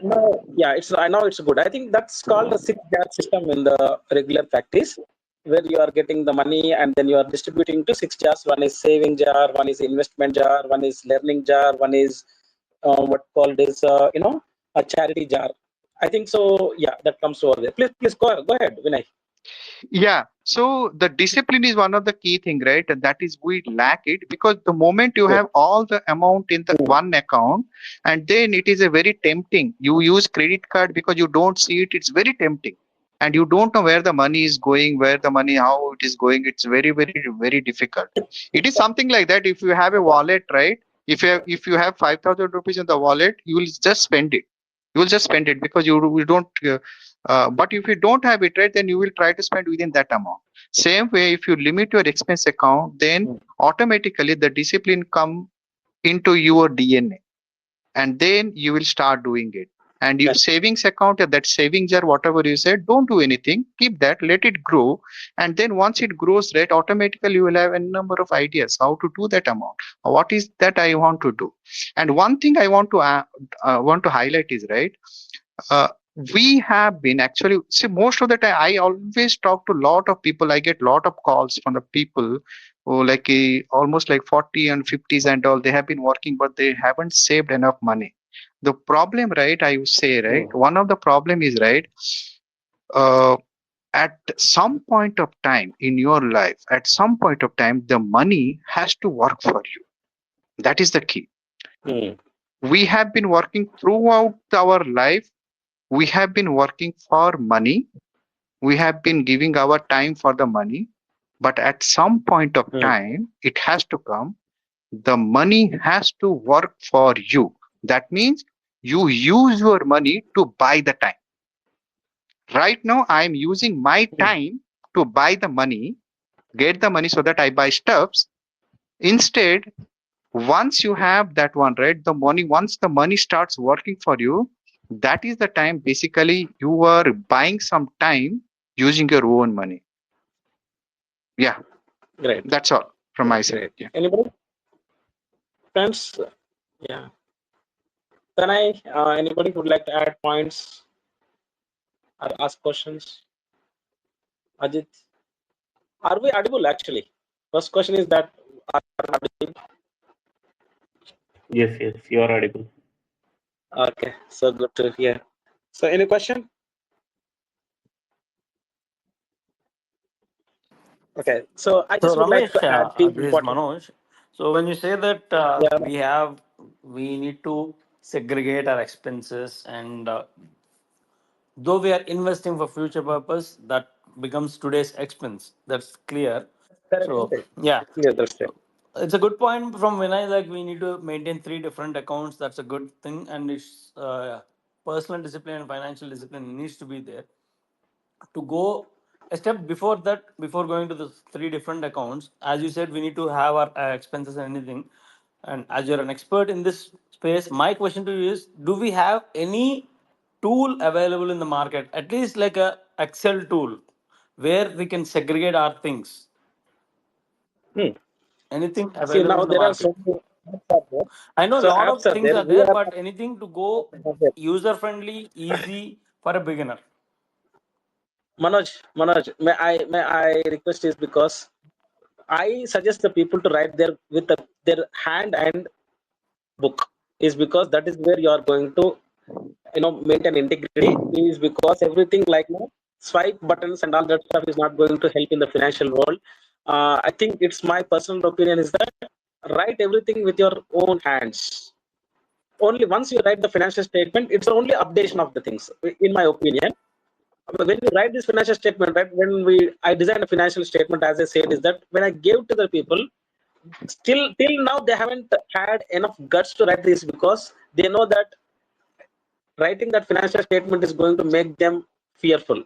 No, yeah, it's I know it's good. I think that's called the 6 jar system in the regular practice, where you are getting the money and then you are distributing to 6 jars. One is saving jar, one is investment jar, one is learning jar, one is what called is a charity jar. I think so. Yeah, that comes over there. Please go ahead, Vinay. Yeah. So the discipline is one of the key thing, right? And that is we lack it because the moment you have all the amount in the one account, and then it is a very tempting. You use credit card because you don't see it. It's very tempting, and you don't know where the money is going, where the money, how it is going. It's very difficult. It is something like that. If you have a wallet, right? If you have 5,000 rupees in the wallet, you will just spend it. You will just spend it because you don't. But if you don't have it, right, then you will try to spend within that amount. Same way, if you limit your expense account, then automatically the discipline come into your DNA, and then you will start doing it. And your savings account, that savings jar, whatever you said, don't do anything. Keep that, let it grow, and then once it grows, right, automatically you will have a number of ideas how to do that amount. What is that I want to do? And one thing I want to highlight is, right. Uh, we have been actually see most of the time I always talk to a lot of people. I get a lot of calls from the people who like almost like 40 and 50s and all. They have been working, but they haven't saved enough money. The problem, right? I would say, right. One of the problem is, right. Uh, at some point of time in your life, at some point of time, the money has to work for you. That is the key. We have been working throughout our life. We have been working for money. We have been giving our time for the money. But at some point of time, it has to come. The money has to work for you. That means you use your money to buy the time. Right now, I am using my time to buy the money, get the money so that I buy stuffs. Instead, once you have that one, right, the money, once the money starts working for you, that is the time basically you are buying some time using your own money. Yeah, Great, that's all from my great, side. great. Yeah. Anybody? Friends? Yeah. Then anybody would like to add points or ask questions? Ajit, are we audible actually? First question is that are we audible? Yes, yes, you are audible. Okay, so good to hear. So any question? Okay, so I So just would like Ramesh, to add few this is important. Manoj. So when you say that Yeah, we need to segregate our expenses, and though we are investing for future purpose, that becomes today's expense. That's clear. correct. So Okay. yeah, Clear, that's it. it's a good point from Vinay. Like we need to maintain three different accounts. That's a good thing, and it's personal discipline and financial discipline needs to be there. To go a step before that, before going to the three different accounts, as you said, we need to have our expenses and anything. And as you're an expert in this space, my question to you is, do we have any tool available in the market, at least like a Excel tool, where we can segregate our things? Hmm. Anything See, available now in the there are market? so many apps are there. I know a So lot apps of are things there. are We there, are but anything to go user friendly, easy for a beginner. Manoj, may I request is because I suggest the people to write their hand and book is because that is where you are going to maintain integrity is because everything like swipe buttons and all that stuff is not going to help in the financial world. I think it's my personal opinion is that write everything with your own hands. Only once you write the financial statement, it's only updation of the things, in my opinion. When you write this financial statement, right? When I designed a financial statement, as I said, is that when I gave to the people, still till now they haven't had enough guts to write this because they know that writing that financial statement is going to make them fearful.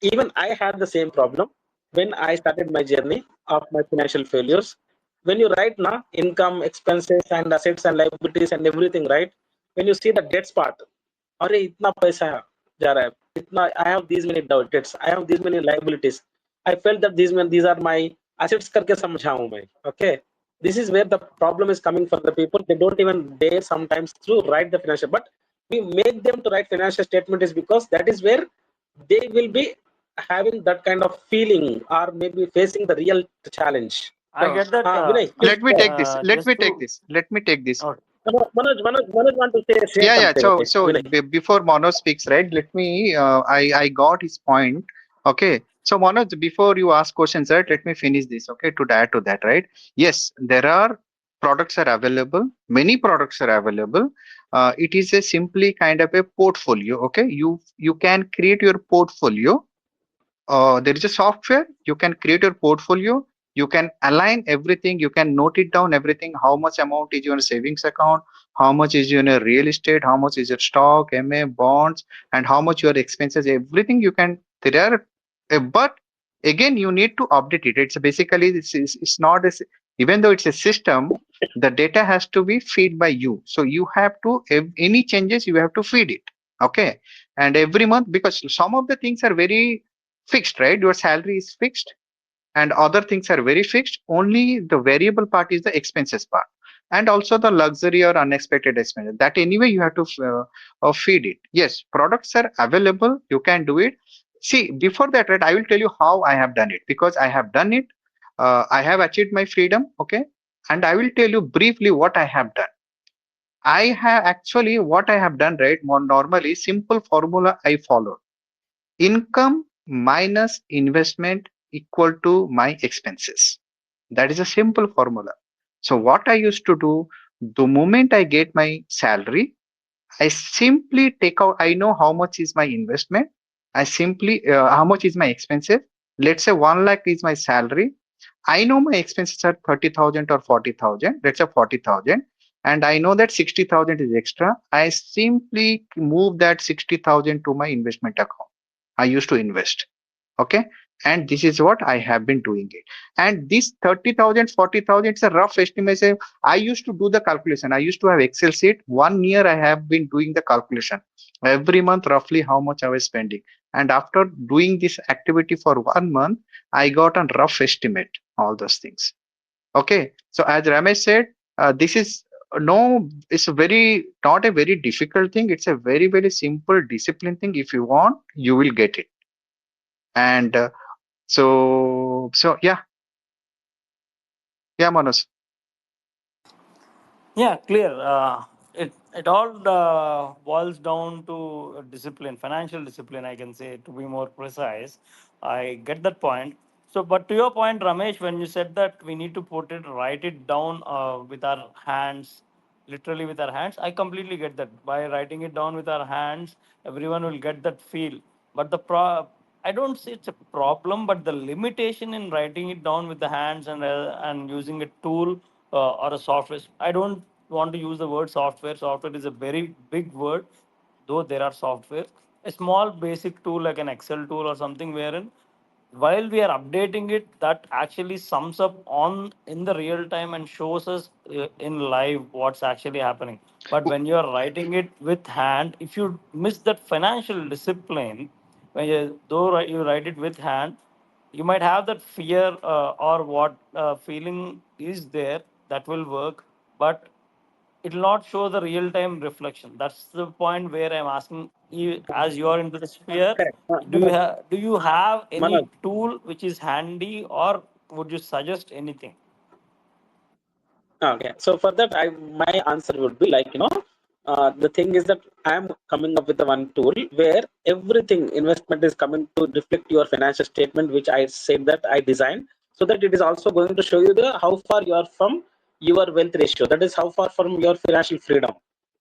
Even I had the same problem when I started my journey of my financial failures. When you write now income, expenses, and assets and liabilities and everything, right? When you see the debts part, अरे इतना पैसा जा रहा है, इतना I have these many debts, I have these many liabilities. I felt that these are my assets करके समझा हूँ मैं. Okay, this is where the problem is coming for the people. They don't even dare sometimes to write the financial, but we make them to write financial statement is because that is where they will be having that kind of feeling or maybe facing the real challenge. I So get that. Vinay, please. let me take this. Let Just me take to this. Let me take this. oh, Manoj want to share Yeah, yeah. something. So, Okay, so Vinay. before Manoj speaks, right? Let me. I got his point. Okay. So Manoj, before you ask questions, right? Let me finish this. Okay. To add to that, right? Yes, there are products are available. Many products are available. It is a simply kind of a portfolio. Okay. You can create your portfolio. There is a software. You can create your portfolio. You can align everything. You can note it down everything. How much amount is your savings account? How much is your real estate? How much is your stock, MA, bonds, and how much your expenses? Everything you can. There are, but again, you need to update it. It's basically it's not a, even though it's a system, the data has to be fed by you. So you have to any changes you have to feed it. Okay, and every month because some of the things are very fixed, right? Your salary is fixed and other things are very fixed. Only the variable part is the expenses part. And also the luxury or unexpected expenses. That anyway you have to feed it. Yes, products are available. You can do it. See, before that, right, I will tell you how I have done it because I have done it. I have achieved my freedom. Okay. And I will tell you briefly what I have done. I have actually what I have done, right? More normally, simple formula I follow. Income minus investment equal to my expenses. That is a simple formula. So what I used to do, the moment I get my salary, I simply take out, I know how much is my investment. I simply, how much is my expenses. Let's say 1 lakh is my salary. I know my expenses are 30,000 or 40,000. Let's say 40,000. And I know that 60,000 is extra. I simply move that 60,000 to my investment account. I used to invest. Okay. And this is what I have been doing it. And this 30,000, 40,000, it's a rough estimation. I used to do the calculation. I used to have Excel sheet. 1 year I have been doing the calculation. Every month, roughly how much I was spending. And after doing this activity for 1 month, I got a rough estimate, all those things. Okay. So as Ramesh said, this is no, it's a very, not a very difficult thing. It's a very, very simple discipline thing. If you want, you will get it. And so yeah, yeah, Manoj. Yeah, clear. It all boils down to discipline, financial discipline. I can say to be more precise. I get that point. So, but to your point, Ramesh, when you said that we need to put it, write it down with our hands, literally with our hands, I completely get that. By writing it down with our hands, everyone will get that feel. But I don't say it's a problem, but the limitation in writing it down with the hands and using a tool or a software. I don't want to use the word software. Software is a very big word, though there are software. A small basic tool like an Excel tool or something wherein while we are updating it, that actually sums up on in the real time and shows us in live what's actually happening. But when you're writing it with hand, if you miss that financial discipline, when you write it with hand, you might have that fear or what feeling is there that will work, but it will not show the real time reflection. That's the point where I'm asking you, as you are into the sphere, Correct. do Manoj, you have any Manoj. tool which is handy, or would you suggest anything? Okay, so for that, my answer would be like, the thing is that I'm coming up with the one tool where everything investment is coming to reflect your financial statement, which I said that I designed, so that it is also going to show you the how far you are from your wealth ratio. That is how far from your financial freedom.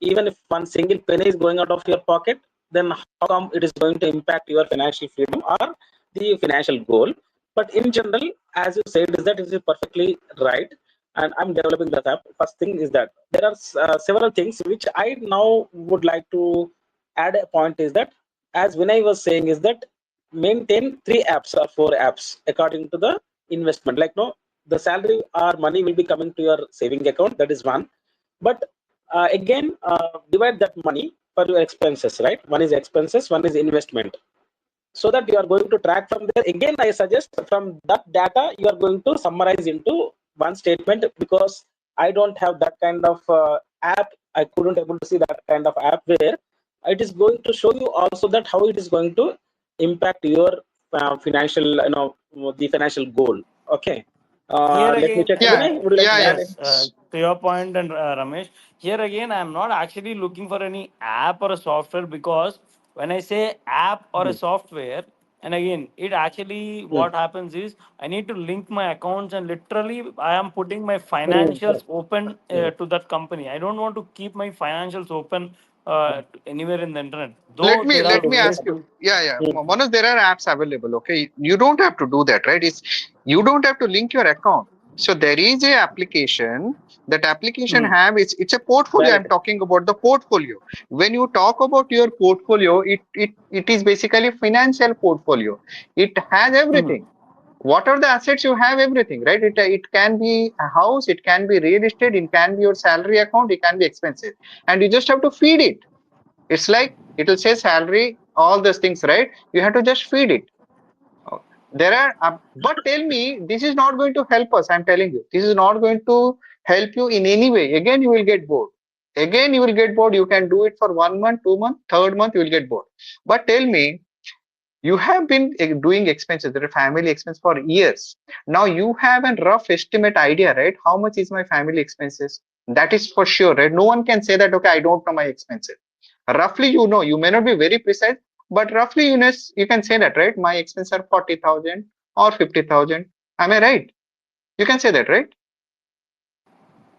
Even if one single penny is going out of your pocket, then how come it is going to impact your financial freedom or the financial goal? But in general, as you said, is that it is perfectly right, and I'm developing that app. First thing is that there are several things which I now would like to add. A point is that, as Vinay was saying, is that maintain 3 apps or 4 apps according to the investment. Like, no, the salary or money will be coming to your saving account. That is one. But again, divide that money for your expenses. Right? One is expenses, one is investment, so that you are going to track from there. Again, I suggest from that data you are going to summarize into one statement, because I don't have that kind of app. I couldn't able to see that kind of app where it is going to show you also that how it is going to impact your financial, the financial goal. Okay. Here Let me again, check. Yeah, Vinay, would you like yeah, to yeah. add? yes, to your point, and Ramesh, here again, I'm not actually looking for any app or a software, because when I say app or a Hmm, software, and again, it actually hmm, what happens is I need to link my accounts, and literally I am putting my correct. financials open Hmm, to that company. I don't want to keep my financials open anywhere in the internet, Let though me there are let me correct. ask ways you. to. Yeah, yeah. Hmm, Manoj, there are apps available. Okay, you don't have to do that, right? It's you don't have to link your account. So there is a application. That application Hmm. have it's a portfolio. valid. I'm talking about the portfolio. When you talk about your portfolio, it is basically financial portfolio. It has Hmm. everything. What are the assets you have? Everything, right? It can be a house, it can be real estate, it can be your salary account, it can be expenses, and you just have to feed it. It's like it will say salary, all those things, right? You have to just feed it. Uh, There are, but tell me, this is not going to help us. I'm telling you, this is not going to help you in any way. Again, you will get bored. Again, you will get bored. You can do it for 1 month, 2 months, third month, you will get bored. But tell me, you have been doing expenses, there are family expense for years. Now you have a rough estimate idea, right? How much is my family expenses? That is for sure, right? No one can say that, okay, I don't know my expenses. Roughly, you may not be very precise, but roughly, you can say that, right? My expenses are 40,000 or 50,000. Am I right? You can say that, right?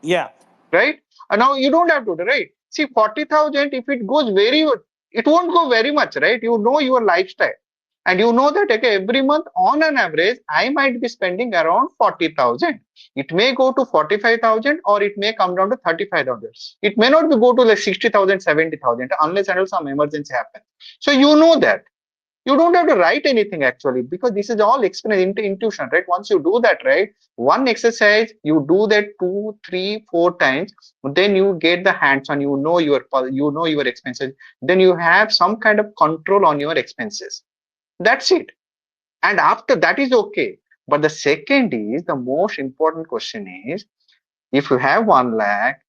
Yeah. Right? And now you don't have to, right? See, 40,000, if it goes very, it won't go very much, right? You know your lifestyle. And you know that, okay, every month on an average, I might be spending around 40,000. It may go to 45,000 or it may come down to 35,000. It may not be go to like 60,000, 70,000 unless and until some emergency happens. So you know that. You don't have to write anything actually, because this is all experience intuition, right? Once you do that, right, one exercise, you do that 2 3 4 times, then you get the hands on, you know your expenses, then you have some kind of control on your expenses. That's it. And after that is okay. But the second is the most important question is, if you have 1 lakh,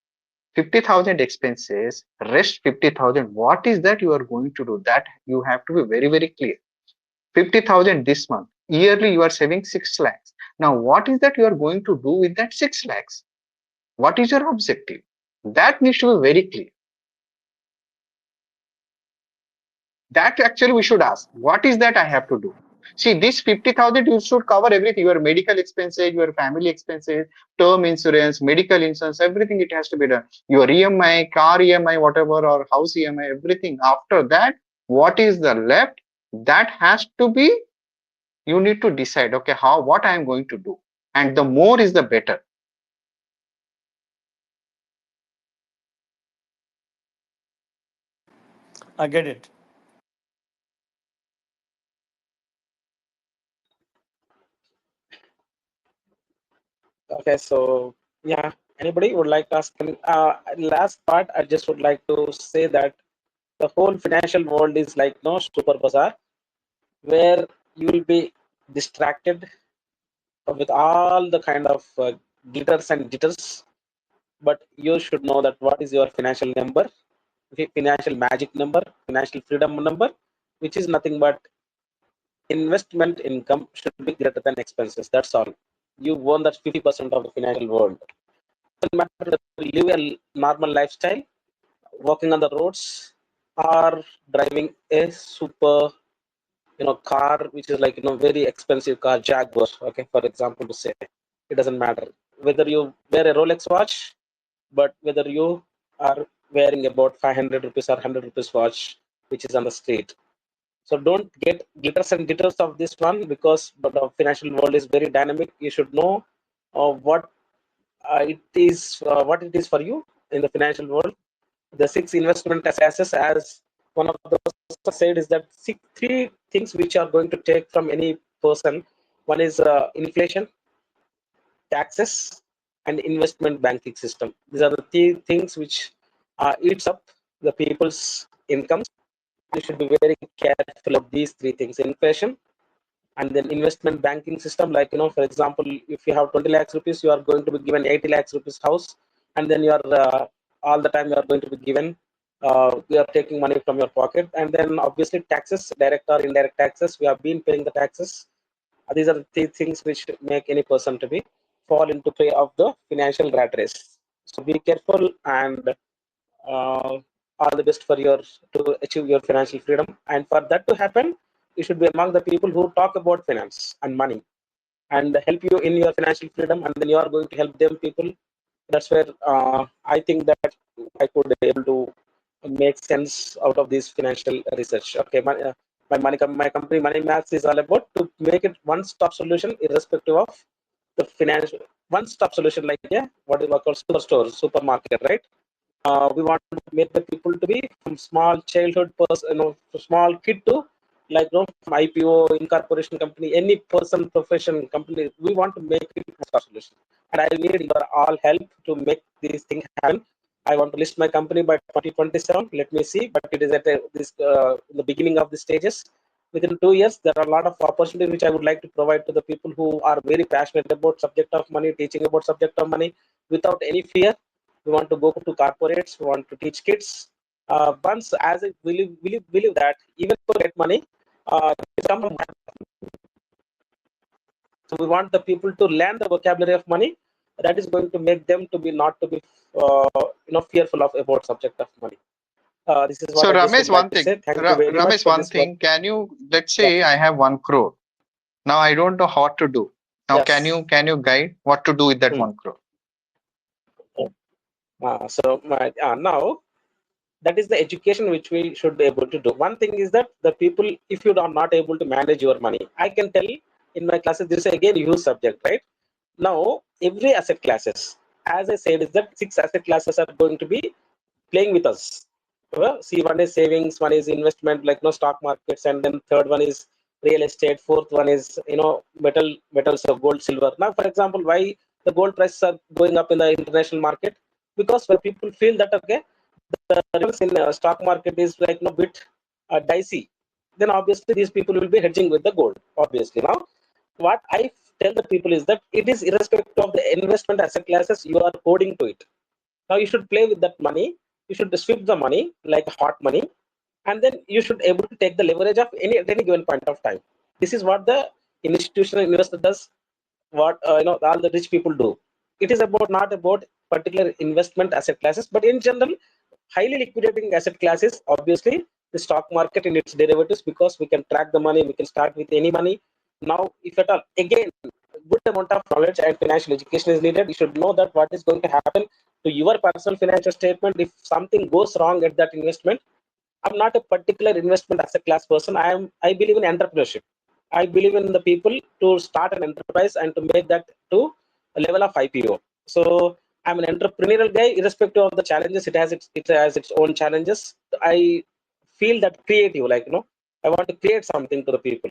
50,000 expenses, rest 50,000, what is that you are going to do? That you have to be very, very clear. 50,000 this month. Yearly, you are saving 6 lakhs. Now, what is that you are going to do with that 6 lakhs? What is your objective? That needs to be very clear. That actually we should ask. What is that I have to do? See, this 50,000, you should cover everything, your medical expenses, your family expenses, term insurance, medical insurance, everything it has to be done. Your EMI, car EMI, whatever, or house EMI, everything. After that, what is the left? That has to be, you need to decide, okay, what I am going to do. And the more is the better. I get it. Okay, so yeah, anybody would like to ask? Last part, I just would like to say that the whole financial world is like no super bazaar, where you will be distracted with all the kind of glitters and jitters. But you should know that what is your financial number, financial magic number, financial freedom number, which is nothing but investment income should be greater than expenses. That's all. You own that 50% of the financial world. Doesn't matter whether you live a normal lifestyle, walking on the roads, or driving a super car which is like very expensive car, Jaguar. Okay, for example, to say, it doesn't matter whether you wear a Rolex watch, but whether you are wearing about 500 rupees or 100 rupees watch which is on the street. So don't get glitters and glitters of this one, because the financial world is very dynamic. You should know what it is for you in the financial world. The 6 investment assets, as one of the said, is that three things which are going to take from any person. One is inflation, taxes, and investment banking system. These are the three things which eats up the people's incomes. You should be very careful of these three things: inflation, and then investment banking system. Like for example, if you have 20 lakhs rupees, you are going to be given 80 lakhs rupees house, and then you are all the time you are going to be given. You are taking money from your pocket, and then obviously taxes, direct or indirect taxes. We have been paying the taxes. These are the three things which make any person to be fall into prey of the financial rat race. So be careful, and uh, all the best for your to achieve your financial freedom. And for that to happen, you should be among the people who talk about finance and money and help you in your financial freedom, and then you are going to help them people. That's where I think that I could be able to make sense out of this financial research. Okay, my company Money Maths is all about to make it one-stop solution, irrespective of the financial one-stop solution, like what is called superstore, supermarket, right? We want to make the people to be from small childhood person, small kid to like from IPO, incorporation company, any person, profession, company. We want to make it a solution, and I need your all help to make this thing happen. I want to list my company by 2027. Let me see, but it is at this in the beginning of the stages. Within 2 years, there are a lot of opportunities which I would like to provide to the people who are very passionate about subject of money, teaching about subject of money without any fear. We want to go to corporates. We want to teach kids. Once, as I believe that even to get money, some, so we want the people to learn the vocabulary of money. That is going to make them to be not to be fearful of about subject of money. This is what So I just would Ramesh, like one to thing, say. Thank you very much Ramesh, for one this work. thing, can you, let's Yeah. say I have 1 crore. Now I don't know how to do. Now Yes. can you guide what to do with that Hmm. 1 crore? Now that is the education which we should be able to do. One thing is that the people, if you are not able to manage your money, I can tell in my classes, this is again huge subject, right? Now every asset classes, as I said, is that 6 asset classes are going to be playing with us. See, one is savings, one is investment, like no stock markets, and then third one is real estate, fourth one is metals of gold, silver. Now, for example, why the gold prices are going up in the international market? Because when people feel that okay, the returns in stock market is like no bit dicey. then obviously these people will be hedging with the gold. Obviously, now what I tell the people is that it is irrespective of the investment asset classes you are holding to it. Now you should play with that money. You should sweep the money like hot money, and then you should able to take the leverage of any at any given point of time. This is what the institutional investor does. What all the rich people do. It is about not about particular investment asset classes, but in general, highly liquidating asset classes. Obviously, the stock market and its derivatives, because we can track the money. We can start with any money. Now, if at all, again, good amount of knowledge and financial education is needed. You should know that what is going to happen to your personal financial statement if something goes wrong at that investment. I'm not a particular investment asset class person. I believe in entrepreneurship. I believe in the people to start an enterprise and to make that to a level of IPO. So I'm an entrepreneurial guy, irrespective of the challenges. It has its own challenges. I feel that creative, I want to create something to the people.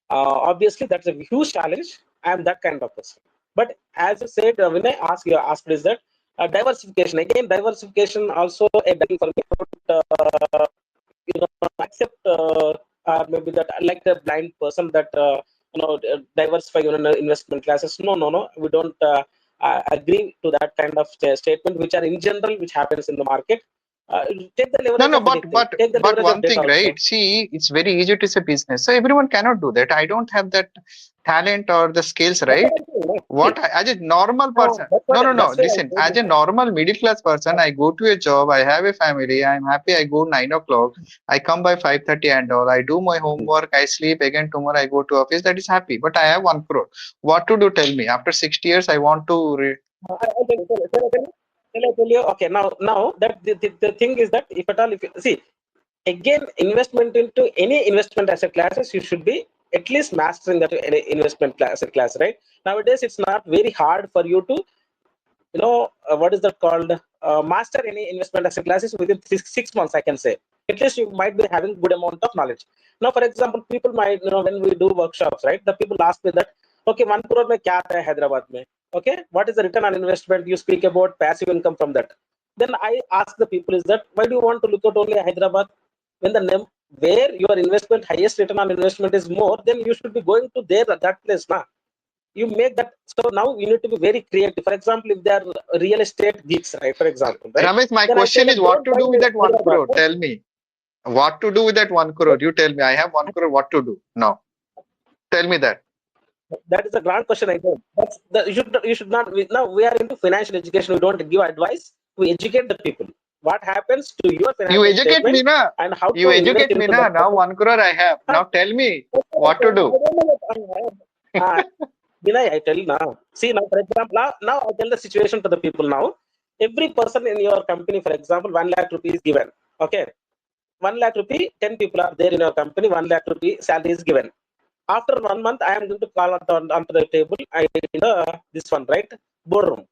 Obviously, that's a huge challenge. I'm that kind of person. But as you said, when I asked is that diversification. Again, diversification also a big for me. Accept maybe that like a blind person that diversify your investment classes. No, we don't agree to that kind of statement, which are in general which happens in the market. Take the No, leverage no, of anything. Take the but leverage of one debt thing, also. right? See, it's very easy to say business. So everyone cannot do that. I don't have that talent or the skills, That's right? what I'm saying, right? See, What as a normal person, that's what no. that's why I Listen, said as a normal middle class person, I go to a job, I have a family, I'm happy. I go 9 o'clock, I come by 5:30 and all. I do my homework, I sleep again. Tomorrow I go to office. That is happy. But I have 1 crore. What to do? Tell me. After 60 years, I want to. I tell you, okay, now that the thing is that if at all, if you see, again, investment into any investment asset classes, you should be at least mastering that investment asset class, right? Nowadays, it's not very hard for you to what is that called, master any investment asset classes within 6 months, I can say. At least you might be having good amount of knowledge. Now, for example, people might, when we do workshops, right, the people ask me that, okay, 1 crore mein kya aata hai Hyderabad mein? Okay, what is the return on investment? You speak about passive income from that. Then I ask the people is that, why do you want to look at only Hyderabad when where your investment highest return on investment is more? Then you should be going to there, that place now. You make that. So now you need to be very creative. For example, if they are real estate geeks, right, for example, right, Ramesh, my then I say question is that what don't to buy do with that 1 crore? Hyderabad. Tell me. What to do with that 1 crore? You tell me. I have 1 crore. What to do? No. Tell me that. That is a grand question. I know that's you should not now we are into financial education. We don't give advice. We educate the people what happens to your You financial educate statement me, na? and how You to invest educate me, into na? that. Now 1 crore I have. Huh? Now tell me I what to do. don't know what, Vinay, I tell you now. See now, for example, now I tell the situation to the people now. Every person in your company, for example, 1 lakh rupees given. Okay, 1 lakh rupee, 10 people are there in your company. 1 lakh rupee salary is given. After 1 month, I am going to call onto the table. This one, right? Boardroom.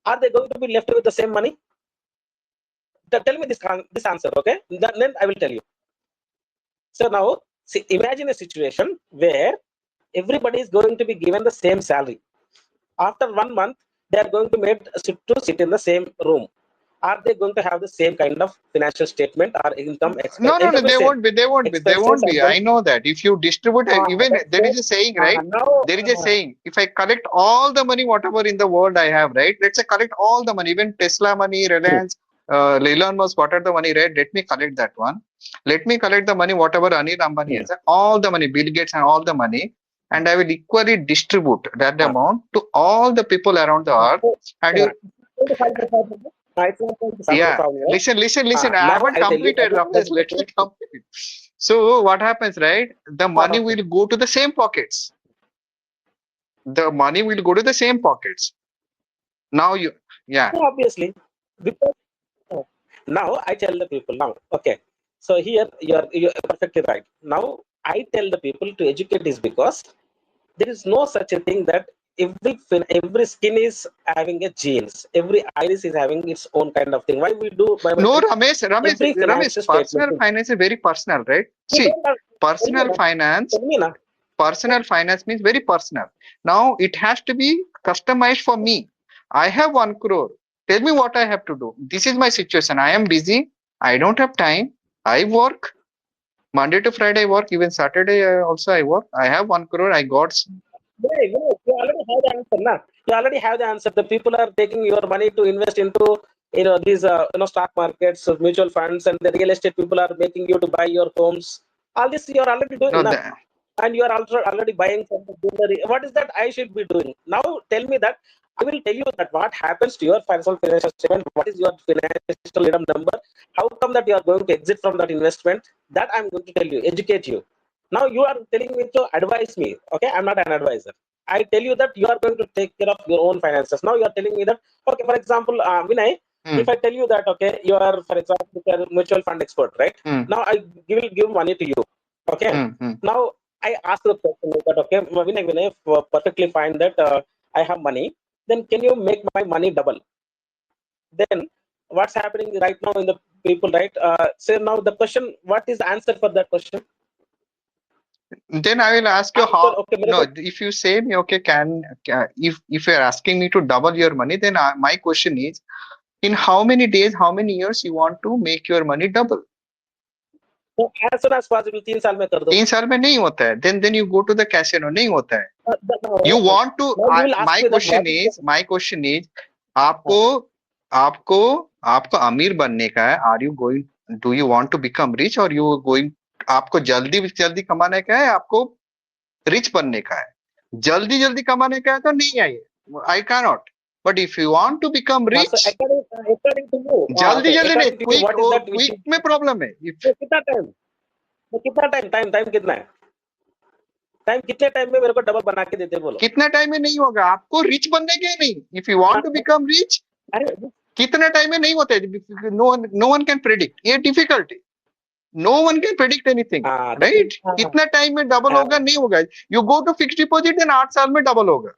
Are they going to be left with the same money? Tell me this answer, okay? Then I will tell you. So now, see, imagine a situation where everybody is going to be given the same salary. After 1 month, they are going to sit in the same room. Are they going to have the same kind of financial statement or income expense? No. Income is They same. won't be. They won't be. They Expenses won't are be. going. I know that. If you distribute, even That's there it. is a saying, right? Now, There is a saying. If I collect all the money, whatever in the world I have, right? Let's say collect all the money, even Tesla money, Reliance, Elon Musk, what are the money, right? Let me collect that one. Let me collect the money, whatever Anil Ambani has, all the money, Bill Gates and all the money, and I will equally distribute that amount to all the people around the earth. And you, it's not going to solve the yeah, problem, right? listen. I Now haven't I tell you completed, Ramesh. Let me complete. So what happens, right? The money okay. will go to the same pockets. The money will go to the same pockets. Now you, yeah. Obviously, because now I tell the people now, okay. So here you're perfectly right. Now I tell the people to educate is because there is no such a thing that every skin is having a genes. Every iris is having its own kind of thing. Why we do No, biometrics? Every Ramesh, financial statement. personal finance is very personal, right? You See, don't have, tell me personal now. finance, Tell me now. personal finance means very personal. Now it has to be customized for me. I have 1 crore. Tell me what I have to do. This is my situation. I am busy. I don't have time. I work. Monday to Friday I work, even Saturday also I work. I have 1 crore. I got Wait, wait, you already have the answer, na? You already have the answer. The people are taking your money to invest into, these, stock markets, mutual funds, and the real estate people are making you to buy your homes. All this you are already doing, no na? the, And you are also already buying some jewelry. What is that I should be doing? Now tell me that. I will tell you that what happens to your financial statement, what is your financial freedom number, how come that you are going to exit from that investment, that I'm going to tell you, educate you. Now you are telling me to advise me. Okay, I'm not an advisor. I tell you that you are going to take care of your own finances. Now you are telling me that, okay, for example, Vinay, if I tell you that, okay, you are, for example, you are a mutual fund expert, right? Now I will give money to you. Okay. Now I ask the person that, okay, Vinay, perfectly fine that I have money. Then can you make my money double? Then what's happening right now in the people, right? So now the question, what is the answer for that question? then I will ask you Answer, how. okay, No, if you say me, okay, if you're asking me to double your money, then my question is, in how many days, how many years you want to make your money double? so as soon as possible, 3 साल में कर दो. 3 साल में नहीं होता है. Then you go to the casino. नहीं होता है. You Now want to. you will ask My me that question what is is, आपको आपको आपको अमीर बनने का है. Are you going? Do you want to become rich or you going? आपको जल्दी जल्दी कमाने का है. आपको रिच बनने का है. जल्दी जल्दी कमाने का है तो नहीं आइए. I cannot. But if you want to become so rich, according to you, जल्दी okay, जल्दी नहीं, according to you, what is that which quick is, में प्रॉब्लम है. so, कितना टाइम, तो कितना टाइम कितना है, टाइम कितने टाइम में मेरे को डबल बना के देते बोलो. कितना टाइम में नहीं होगा. आपको रिच बनने के नहीं. If you want to become rich, अरे कितना टाइम में नहीं होता है. No one can predict. ये डिफिकल्ट है. No one can predict anything, right. कितना टाइम में डबल होगा नहीं होगा. You go to fixed deposit, then 8 साल में डबल होगा.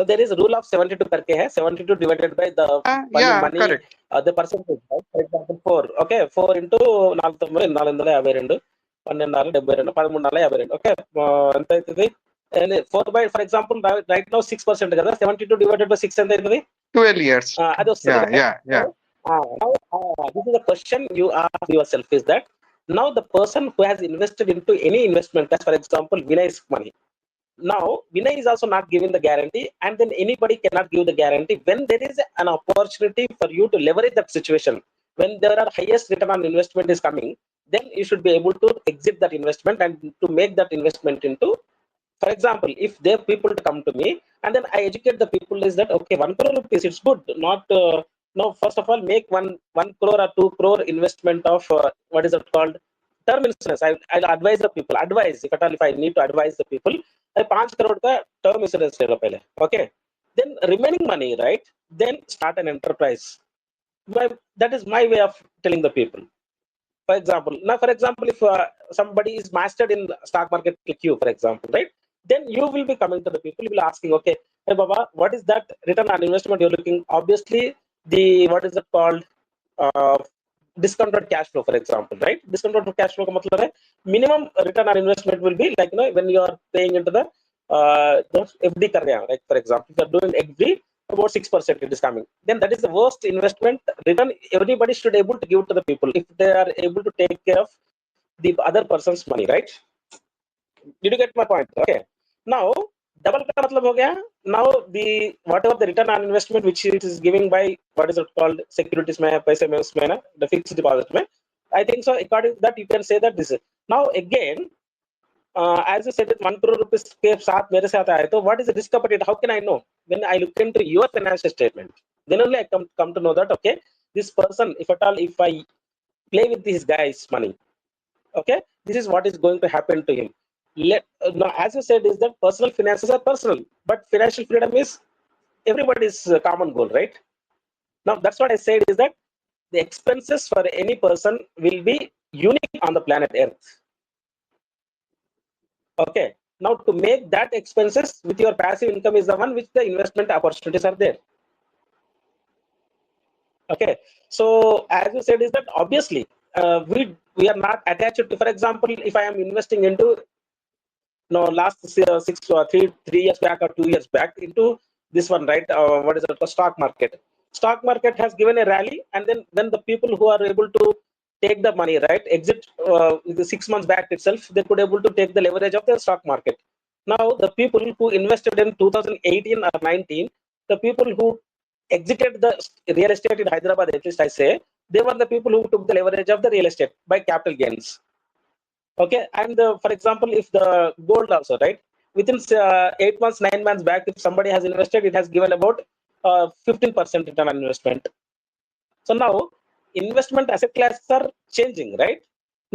there is a rule of 72 करके है. 72 divided by the money, correct. the percentage, right? For example 4, okay, 4 into 4 452 12 72 13 okay, ఎంత అవుతుంది, and 4 by, for example, right now 6% కదా, 72 divided by 6 ఎంత అవుతుంది, 12 years. అది వస్తుంది కదా. Yeah. Now, this is the question you ask yourself, is that now the person who has invested into any investment, as for example Vinay's money, now Vinay is also not giving the guarantee, and then anybody cannot give the guarantee. When there is an opportunity for you to leverage that situation, when there are highest return on investment is coming, then you should be able to exit that investment and to make that investment into, for example, if there are people to come to me and then I educate the people, is that okay, 1 crore rupees, it's good, not no, first of all, make one crore or 2 crore investment of what is it called, term insurance. I'll advise the people, advise, if at all, if I need to advise the people, 5 crore का term insurance ले लो पहले. Okay, then remaining money, right, then start an enterprise. That is my way of telling the people. For example, now, for example, if somebody is mastered in stock market like you, for example, right, then you will be coming to the people, you will asking, okay, hey Baba, what is that return on investment you're looking? Obviously, the, what is it called, uh, discounted cash flow, for example, right? Discounted cash flow का मतलब है minimum return on investment will be like, when you are paying into the FD कर रहे हैं, like for example, if you are doing FD, about 6% it is coming, then that is the worst investment return everybody should able to give to the people if they are able to take care of the other person's money, right? Did you get my point? Okay. Now double का मतलब हो गया. Now the whatever the return on investment which it is giving by, what is it called, securities में, पैसे में, उसमें ना, the fixed deposit में, I think so according to that you can say that this is. Now again, as you said, 1 crore rupees के साथ मेरे साथ आए, तो what is the risk appetite? How can I know? When I look into your financial statement, then only I come to know that, okay, this person, if at all, if I play with this guy's money, okay, this is what is going to happen to him. Now, as you said, is that personal finances are personal, but financial freedom is everybody's common goal, right? Now that's what I said, is that the expenses for any person will be unique on the planet Earth. Okay, now to make that expenses with your passive income is the one which the investment opportunities are there. Okay, so as you said, is that obviously we are not attached to, for example, if I am investing into, no, last 3 years back or 2 years back into this one, right, what is it called, stock market. Stock market has given a rally, and then when the people who are able to take the money, right? Exit the 6 months back itself, they could able to take the leverage of the stock market. Now, the people who invested in 2018 or 19, the people who exited the real estate in Hyderabad, at least I say, they were the people who took the leverage of the real estate by capital gains. Okay, and for example, if the gold also, right, within 8 months, 9 months back, if somebody has invested, it has given about 15% return on investment. So now investment asset classes are changing, right?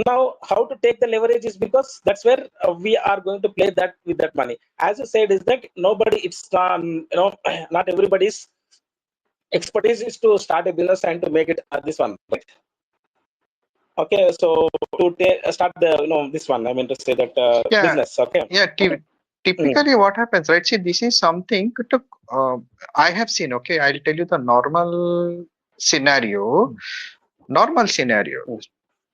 Now, how to take the leverage is because that's where we are going to play that with that money. As you said, is that nobody, it's not everybody's expertise is to start a business and to make it this one, right? Okay, so to start the this one, I mean to say that Yeah, business. Okay. yeah. Typically, what happens, right? See, this is something to, I have seen. Okay, I'll tell you the normal scenario. Normal scenario.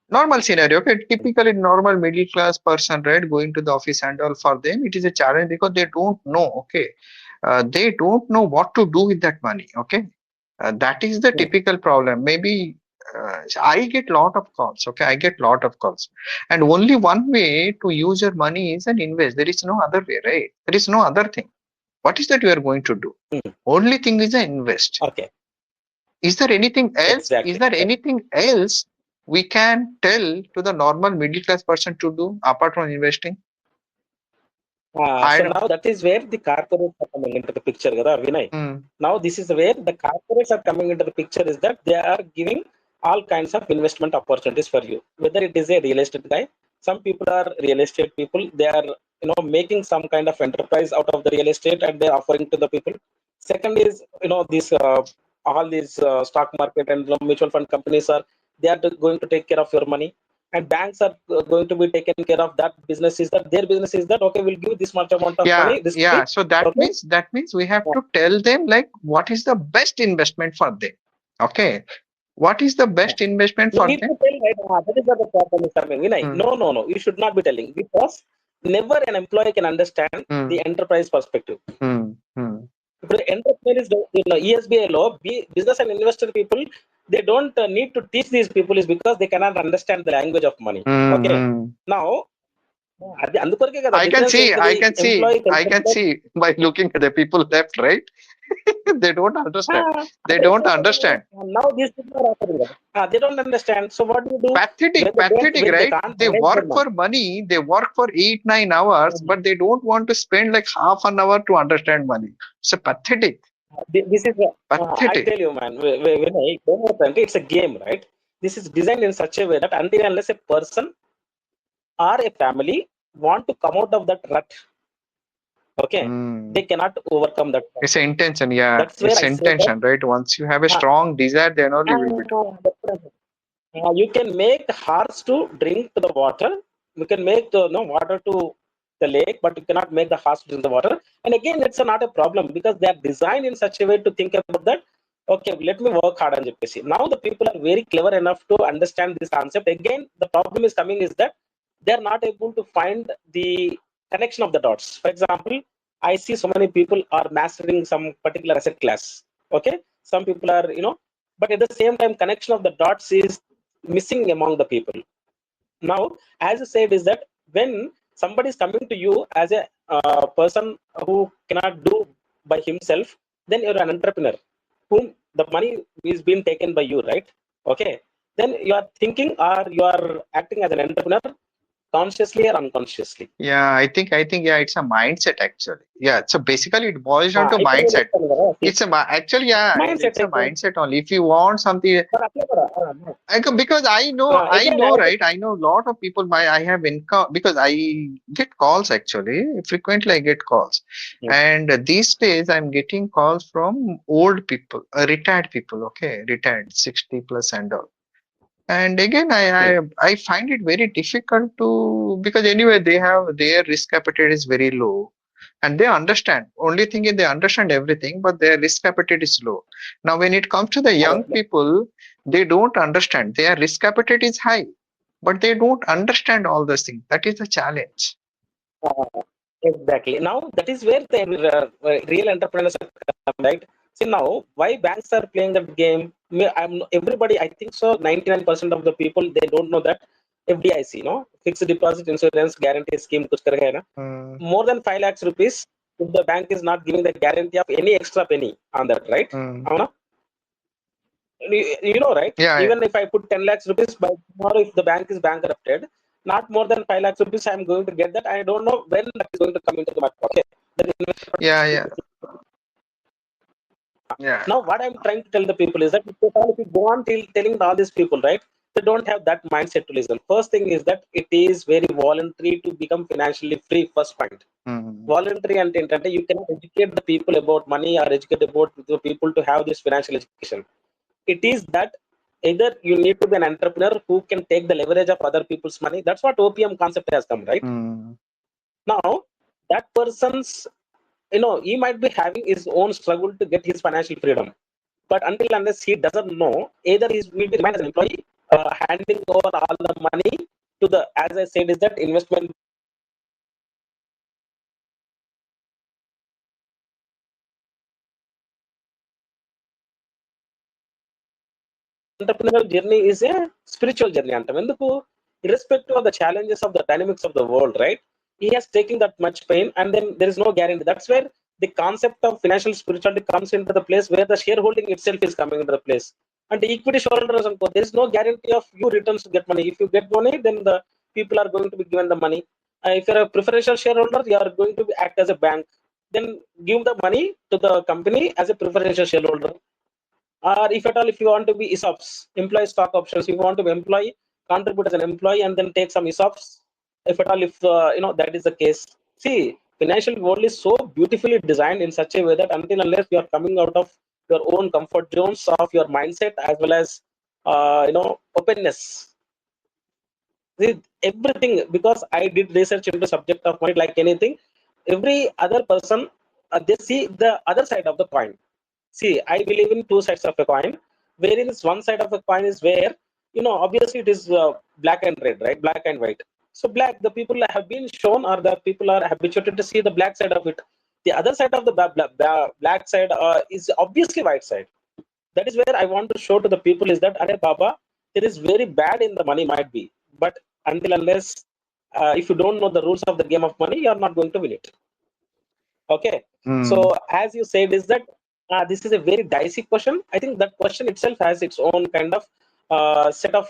Normal scenario. Okay, typically normal middle class person, right, going to the office and all, for them it is a challenge because they don't know. Okay, they don't know what to do with that money. Okay, that is the typical problem. Maybe I get lot of calls. Okay, I get lot of calls, and only one way to use your money is an invest. There is no other way, right? There is no other thing. What is that you are going to do? Only thing is an invest. Okay. Is there anything else? Exactly. Is there anything else we can tell to the normal middle class person to do apart from investing? So now that is where the corporates are coming into the picture, Vinay. Now this is where the corporates are coming into the picture, is that they are giving all kinds of investment opportunities for you. Whether it is a real estate guy, some people are real estate people. They are making some kind of enterprise out of the real estate and they are offering to the people. Second is this all these stock market and mutual fund companies are going to take care of your money, and banks are going to be taken care of that business. Is that their business is that okay, we'll give this much amount of money risk free. So that means we have to tell them like what is the best investment for them. Okay, what is the best investment for them? To tell, right? That is what the problem is coming. No, you should not be telling, because never an employee can understand the enterprise perspective. The entrepreneur is ESBI law, business and investor people, they don't need to teach these people, is because they cannot understand the language of money. Okay. Now, I can see by looking at the people left, right? They don't understand. They don't understand. Now these people are offering that. They don't understand. So what do you do? Pathetic, right? They work for money. They work for 8-9 hours, but they don't want to spend like half an hour to understand money. So pathetic. This is pathetic. I tell you, man. It's a game, right? This is designed in such a way that until unless a person or a family want to come out of that rut, okay, they cannot overcome that. It's an intention, it's intention, right? Once you have a strong desire, then only will be done. You can make horse to drink to the water. You can make the water to the lake, but you cannot make the horse to drink the water. And again, it's not a problem, because they are designed in such a way to think about that. Okay, let me work hard on JPC. Now the people are very clever enough to understand this concept. Again, the problem is coming is that they are not able to find the connection of the dots. For example, I see so many people are mastering some particular asset class. Okay, some people are but at the same time, connection of the dots is missing among the people. Now, as I said, is that when somebody is coming to you as a person who cannot do by himself, then you're an entrepreneur whom the money is being taken by you, right? Okay, then you are thinking or you are acting as an entrepreneur consciously or unconsciously. I think it's a mindset actually. So basically it boils down to mindset. It's a it's a mindset only. If you want something, because I know, right? I know a lot of people. I have income because I get calls actually frequently. I get calls, and these days I'm getting calls from old people, retired people. Okay, retired 60 plus and all. And again, I find it very difficult to, because anyway they have their risk appetite is very low, and they understand. Only thing is they understand everything, but their risk appetite is low. Now, when it comes to the young people, they don't understand. Their risk appetite is high, but they don't understand all those things. That is the challenge. Exactly. Now that is where the real entrepreneurs are, right? See now, why banks are playing that game? everybody, I think so, 99% of the people, they don't know that FDIC, fixed deposit insurance guarantee scheme kuch karke hai na, Mm, more than 5 lakhs rupees, if the bank is not giving the guarantee of any extra penny on that, right? mm. Avuna? You know, right? Yeah, yeah, Even if I put 10 lakhs rupees, by tomorrow, if the bank is bankrupted, not more than 5 lakhs rupees, I'm going to get that. I don't know when that is going to come into my pocket. Then yeah, yeah, yeah. now, what I'm trying to tell the people is that if you go on telling all these people, right, they don't have that mindset to listen. First thing is that it is very voluntary to become financially free. First point. Mm, Voluntary and intent. You cannot educate the people about money or educate about the people to have this financial education. It is that either you need to be an entrepreneur who can take the leverage of other people's money. That's what OPM concept has come, right? mm, Now, that person's, he might be having his own struggle to get his financial freedom. But until unless he doesn't know, either he will be remain as an employee, handing over all the money to the, as I said, is that investment entrepreneurial journey is a spiritual journey అంటాం ఎందుకు irrespective of the challenges of the dynamics of the world, right? He has taken that much pain, and then there is no guarantee. That's where the concept of financial spirituality comes into the place, where the shareholding itself is coming into the place. And the equity shareholders, there is no guarantee of you returns to get money. If you get money, then the people are going to be given the money. If you're a preferential shareholder, you are going to be act as a bank, then give the money to the company as a preferential shareholder. Or if at all, if you want to be ESOPs, employee stock options, if you want to be employee, contribute as an employee and then take some ESOPs. If at all, if that is the case. See, financial world is so beautifully designed in such a way that until unless you are coming out of your own comfort zones of your mindset, as well as openness. See, everything, because I did research into subject of money like anything, every other person, they see the other side of the coin. See, I believe in two sides of a coin, wherein is one side of a coin is where, obviously it is black and red, right? Black and white. So black, the people have been shown, or the people are habituated to see the black side of it. The other side of the black side is obviously white side. That is where I want to show to the people is that, Are Baba, there is very bad in the money might be, but until unless if you don't know the rules of the game of money, you are not going to win it. Okay. mm. So as you said, is that this is a very dicey question. I think that question itself has its own kind of set of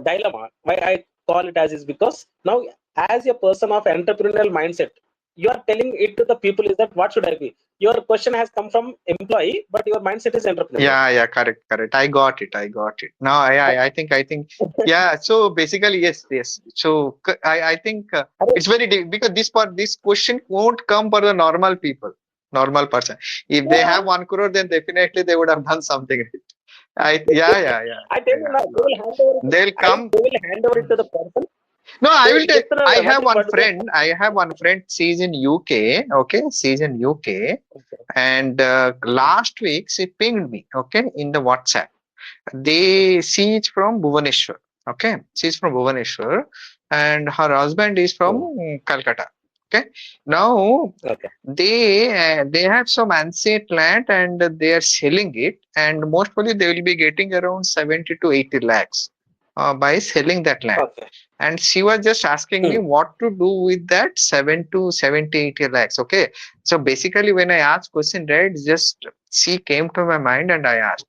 dilemma. Why I call it as is because now, as a person of entrepreneurial mindset, you are telling it to the people is that what should I be? Your question has come from employee, but your mindset is entrepreneurial. Yeah, yeah, correct, correct. I got it. I got it. Now, I think, yeah. So basically, yes, yes. So I think it's very because this question won't come for the normal people, normal person. If they Yeah, have 1 crore, then definitely they would have done something. Right? Yeah, yeah, yeah, I tell you yeah. now, they will hand over it. They'll come. They will hand over it to the person. No, I They will tell. just I what have is one what is friend. I have one friend. She's in UK. Okay, she's in UK. And last week she pinged me. Okay, in the WhatsApp. She's from Bhubaneswar. Okay, she's from Bhubaneswar, and her husband is from the Calcutta. Okay, now okay. they have some ancient land and they are selling it, and most probably they will be getting around 70 to 80 lakhs by selling that land. Okay. And she was just asking me Hmm. what to do with that 7 to 70, 80 lakhs. Okay, so basically when I asked question, right, just she came to my mind and I asked.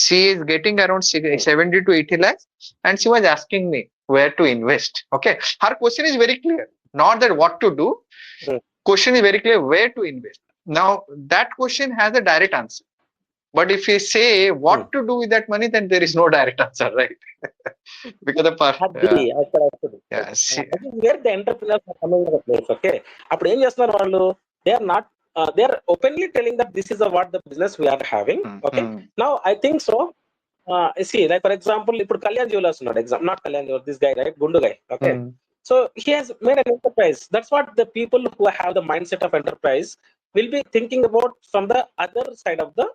She is getting around Hmm. 70 to 80 lakhs, and she was asking me where to invest. Okay, her question is very clear, not that what to do. Hmm. Question is very clear, where to invest. Now that question has a direct answer, but if you say Hmm. what to do with that money, then there is no direct answer, right? Because the అది అక్కడ వస్తుంది. yeah, That is where the entrepreneurs are coming into the place. Okay, అప్పుడు ఏం చేస్తున్నారు వాళ్ళు? They are not. They are openly telling that this is what the business we are having. Okay. mm, Now I think so. See, like for example, ఇప్పుడు Kalyan jewellers ఉన్నాడు. Not Kalyan jewellers. This guy, right? Gundu guy. Okay. mm, So he has made an enterprise. That's what the people who have the mindset of enterprise will be thinking about from the other side of the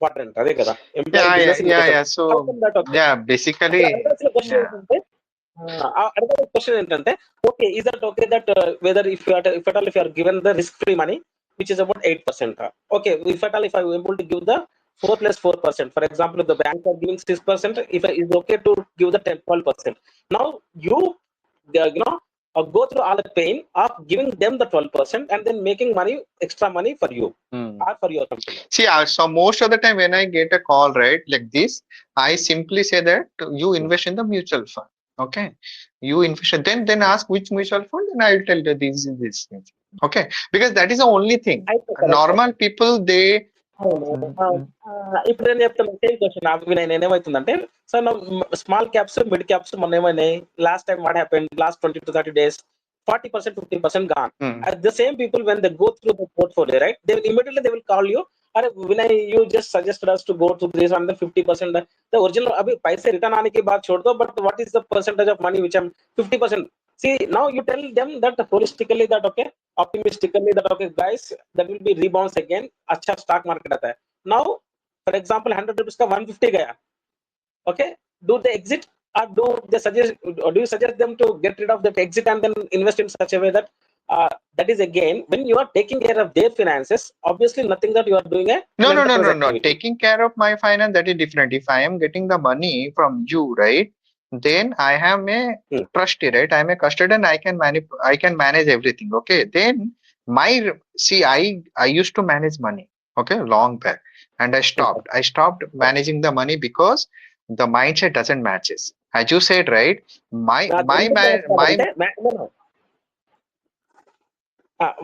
quadrant. అదే కదా, employee yeah, yeah, business yeah, invitation. yeah. How So come that? Okay. yeah, అక్కడ basically, అడగాల్సిన question yeah. ఏంటంటే, అడగాల్సిన question ఏంటంటే, okay, is that okay that whether if if at all if you are given the risk free money which is about 8%. Okay, if at all if I am able to give the 4 plus 4%. For example, if the bank are giving 6%, if it's okay to give the 12%. Now you go through all the pain of giving them the 12% and then making money, extra money for you or for your company. See, so most of the time when I get a call, right, like this, I simply say that you invest in the mutual fund. Okay, you invest, then ask which mutual fund, and I will tell you this. Okay, because that is the only thing. Normal people, they ఇప్పుడు నేను చెప్తాను same question నాకు నేను ఏమవుతుందంటే sir small caps mid caps మొన్న ఏమైనాయి last time what happen last 20 to 30 days 40% 50% gone. The same people when they go through the portfolio, right, they will immediately they will call you, अरे विनय you just suggested us to go to this and the 50% the original अभी पैसे return आने की बात छोड़ दो, but what is the percentage of money which I'm 50%. See, now you tell them that holistically that okay, optimistically that okay guys, that will be rebounds again, अच्छा stock market आता है. Now for example 100 rupees का 150 गया, okay, do they exit or do they suggest, or do you suggest them to get rid of the exit and then invest in such a way that that is again when you are taking care of their finances, obviously nothing that you are doing a no, taking care of my finance, that is different. If I am getting the money from you, right, then I am a trustee, right, I am a custodian, I can manage everything. Okay, then I used to manage money, okay, long back, and I stopped managing the money because the mindset doesn't matches, as you said, right. My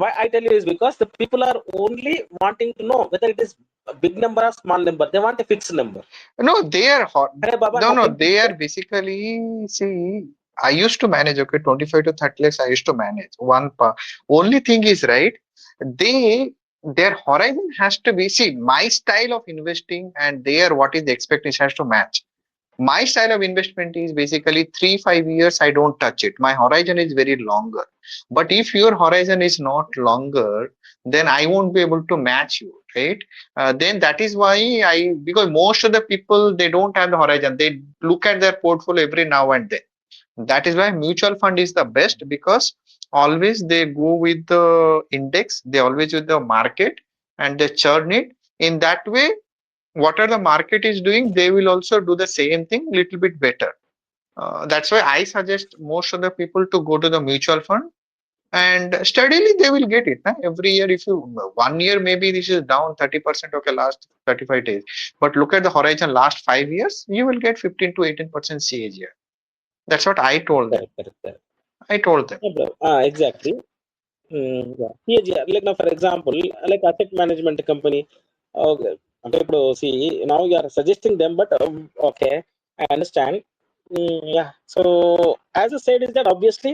why I tell you is because the people are only wanting to know whether it is a big number or small number. They want a fixed number. No, they are they are basically, see, I used to manage, okay, 25 to 30 lakhs I used to manage only thing is, right, their horizon has to be, see, my style of investing and their what is the expectation has to match. My style of investment is basically 3-5 years I don't touch it. My horizon is very longer. But if your horizon is not longer, then I won't be able to match you, right? Then that is why because most of the people, they don't have the horizon. They look at their portfolio every now and then. That is why mutual fund is the best, because always they go with the index, they always with the market, and they churn it. In that way, whatever the market is doing, they will also do the same thing little bit better. That's why I suggest most of the people to go to the mutual fund, and steadily they will get it. Every year, if you 1 year maybe this is down 30%, okay, last 35 days, but look at the horizon last 5 years, you will get 15 to 18% CAGR. That's what I told them. Correct. I told them. Exactly. Yeah. CAGR, like now for example, like asset management company, okay, see, now you are suggesting them, but okay, I understand. Yeah, so as I said is that obviously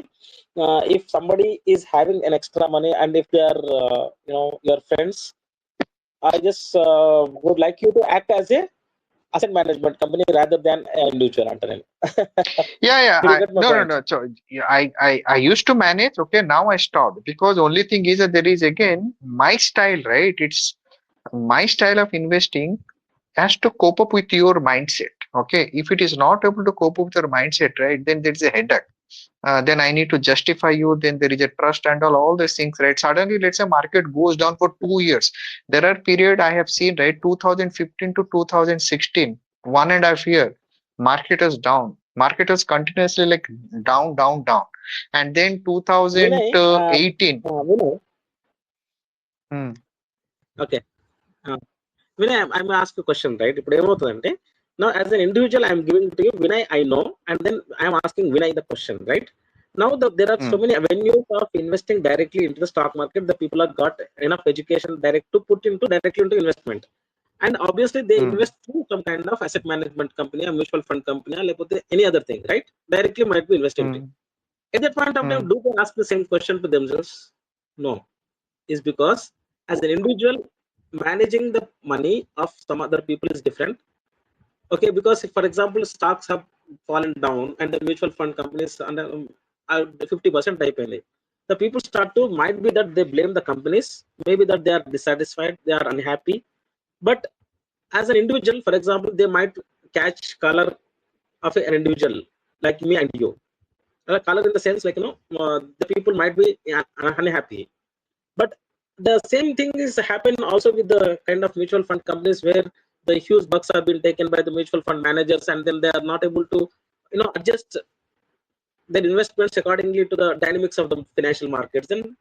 if somebody is having an extra money and if they are your friends, I just would like you to act as a asset management company rather than an individual. No. So I used to manage. Okay, now I stopped, because only thing is that there is again my style, right? It's my style of investing has to cope up with your mindset. Okay, if it is not able to cope up with your mindset, right, then there is a headache. Then I need to justify you, then there is a trust and all these things, right? Suddenly, let's say market goes down for 2 years. There are period I have seen, right, 2015 to 2016, 1.5 year, market is down. Market was continuously like down. And then 2018. Vinay, okay. Vinay, I'm going to ask you a question, right? Now, as an individual, I'm giving it to you, Vinay, I know, and then I'm asking Vinay the question, right? Now, there are so many avenues of investing directly into the stock market. The people have got enough education directly into investment. And obviously, they invest through some kind of asset management company, a mutual fund company, or any other thing, right? Directly might be investing. At that point of time, do they ask the same question to themselves? No. Is because as an individual, managing the money of some other people is different. Okay, because if, for example, stocks have fallen down and the mutual fund companies under 50% type, the people start to, might be that they blame the companies, maybe that they are dissatisfied, they are unhappy. But as an individual, for example, they might catch color of an individual like me and you. Color in the sense like the people might be unhappy. But the same thing is happen also with the kind of mutual fund companies where the huge bucks are being taken by the mutual fund managers, and then they are not able to adjust their investments accordingly to the dynamics of the financial markets. Then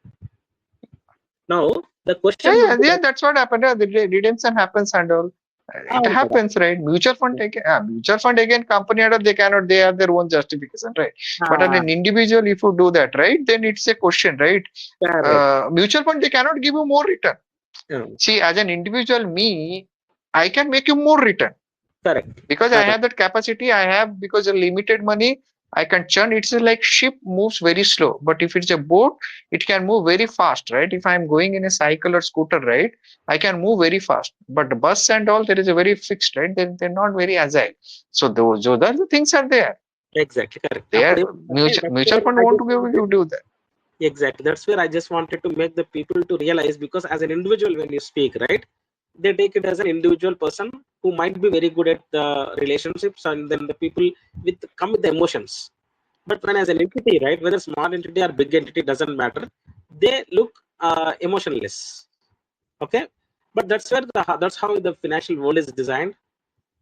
now the Yeah, question would yeah, be yeah. like, That's what happened. Yeah, the redemption happens and all. It happens, right? Mutual fund again, company and all, they cannot. They have their own justification, right? But on ah, an individual, if you do that, right, then it's a question, right? correct. Mutual fund, they cannot give you more return. Yeah, See, as an individual, me, I can make you more return correct. because I Correct. have that capacity. I have because of limited money. I can churn. It's like ship moves very slow, but if it's a boat, it can move very fast, right? If I'm going in a cycle or scooter, right, I can move very fast. But the bus and all, there is a very fixed, right? They're not very agile. So those are the things are there. Exactly, correct. There, That's mutual where fund I want just to give wanted you do that. exactly. That's where I just wanted to make the people to realize, because as an individual, when you speak, right, they take it as an individual person who might be very good at the relationships, and then the people with come with the emotions. But when as an entity, right, whether small entity or big entity doesn't matter, they look emotionless. Okay, but that's how the financial world is designed,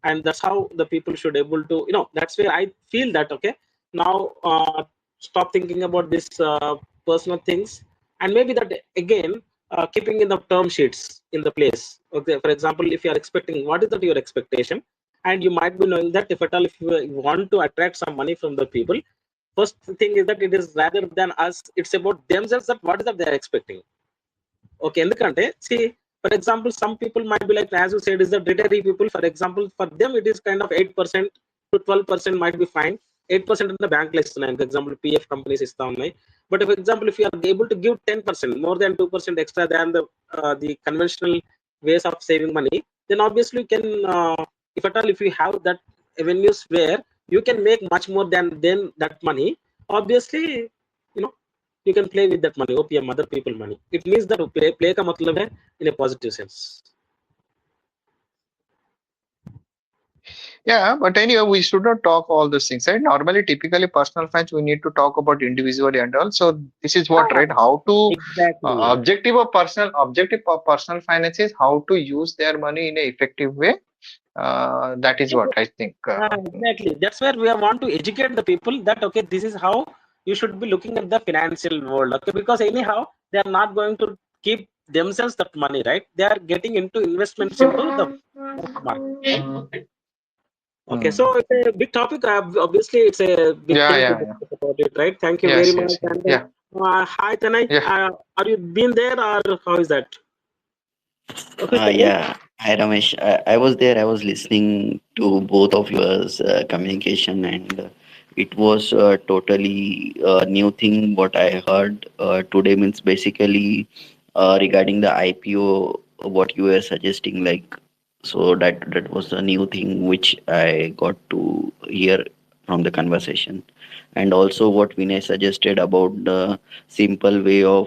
and that's how the people should able to that's where I feel that okay, now stop thinking about this personal things, and maybe that again keeping in the term sheets in the place. Okay, for example, if you are expecting, what is that your expectation, and you might be knowing that if at all, if you want to attract some money from the people, first thing is that it is rather than us, it's about themselves, that what is that they are expecting. Okay, ఎందుకంటే see, for example, some people might be like, as you said, is the retiree people, for example, for them it is kind of 8% to 12% might be fine. 8% in the bank లో ఇస్తున్నాయి, for example pf companies ఇస్తా ఉన్నాయి. But for example, if you are able to give 10% more than 2% extra than the conventional ways of saving money, then obviously you can if at all, if you have that avenues where you can make much more than that money, obviously you know you can play with that money, opium other people money. It means that play का मतलब है in a positive sense. Yeah, but anyway, we should not talk all those things, right? Normally, typically, personal finance, we need to talk about individually and all. So this is what, Ah, right? How to exactly. objective of personal finance is how to use their money in a effective way. That is what I think. Exactly. That's where we want to educate the people that okay, this is how you should be looking at the financial world. Okay, because anyhow they are not going to keep themselves that money, right? They are getting into investments into the market, right? Okay, Hmm. so it's a big topic. Obviously, it's a big Yeah, thing to yeah, yeah. discuss about it, right? Thank you very Yes, much. yes, yes. And Yeah, hi, Tanay. yeah. Are you been there or how is that? Okay, Tanay. Yeah, hi Ramesh. I was there. I was listening to both of yours communication, and it was totally new thing. What I heard today means basically regarding the IPO, what you were suggesting, like so that was a new thing which I got to hear from the conversation, and also what Vinay suggested about the simple way of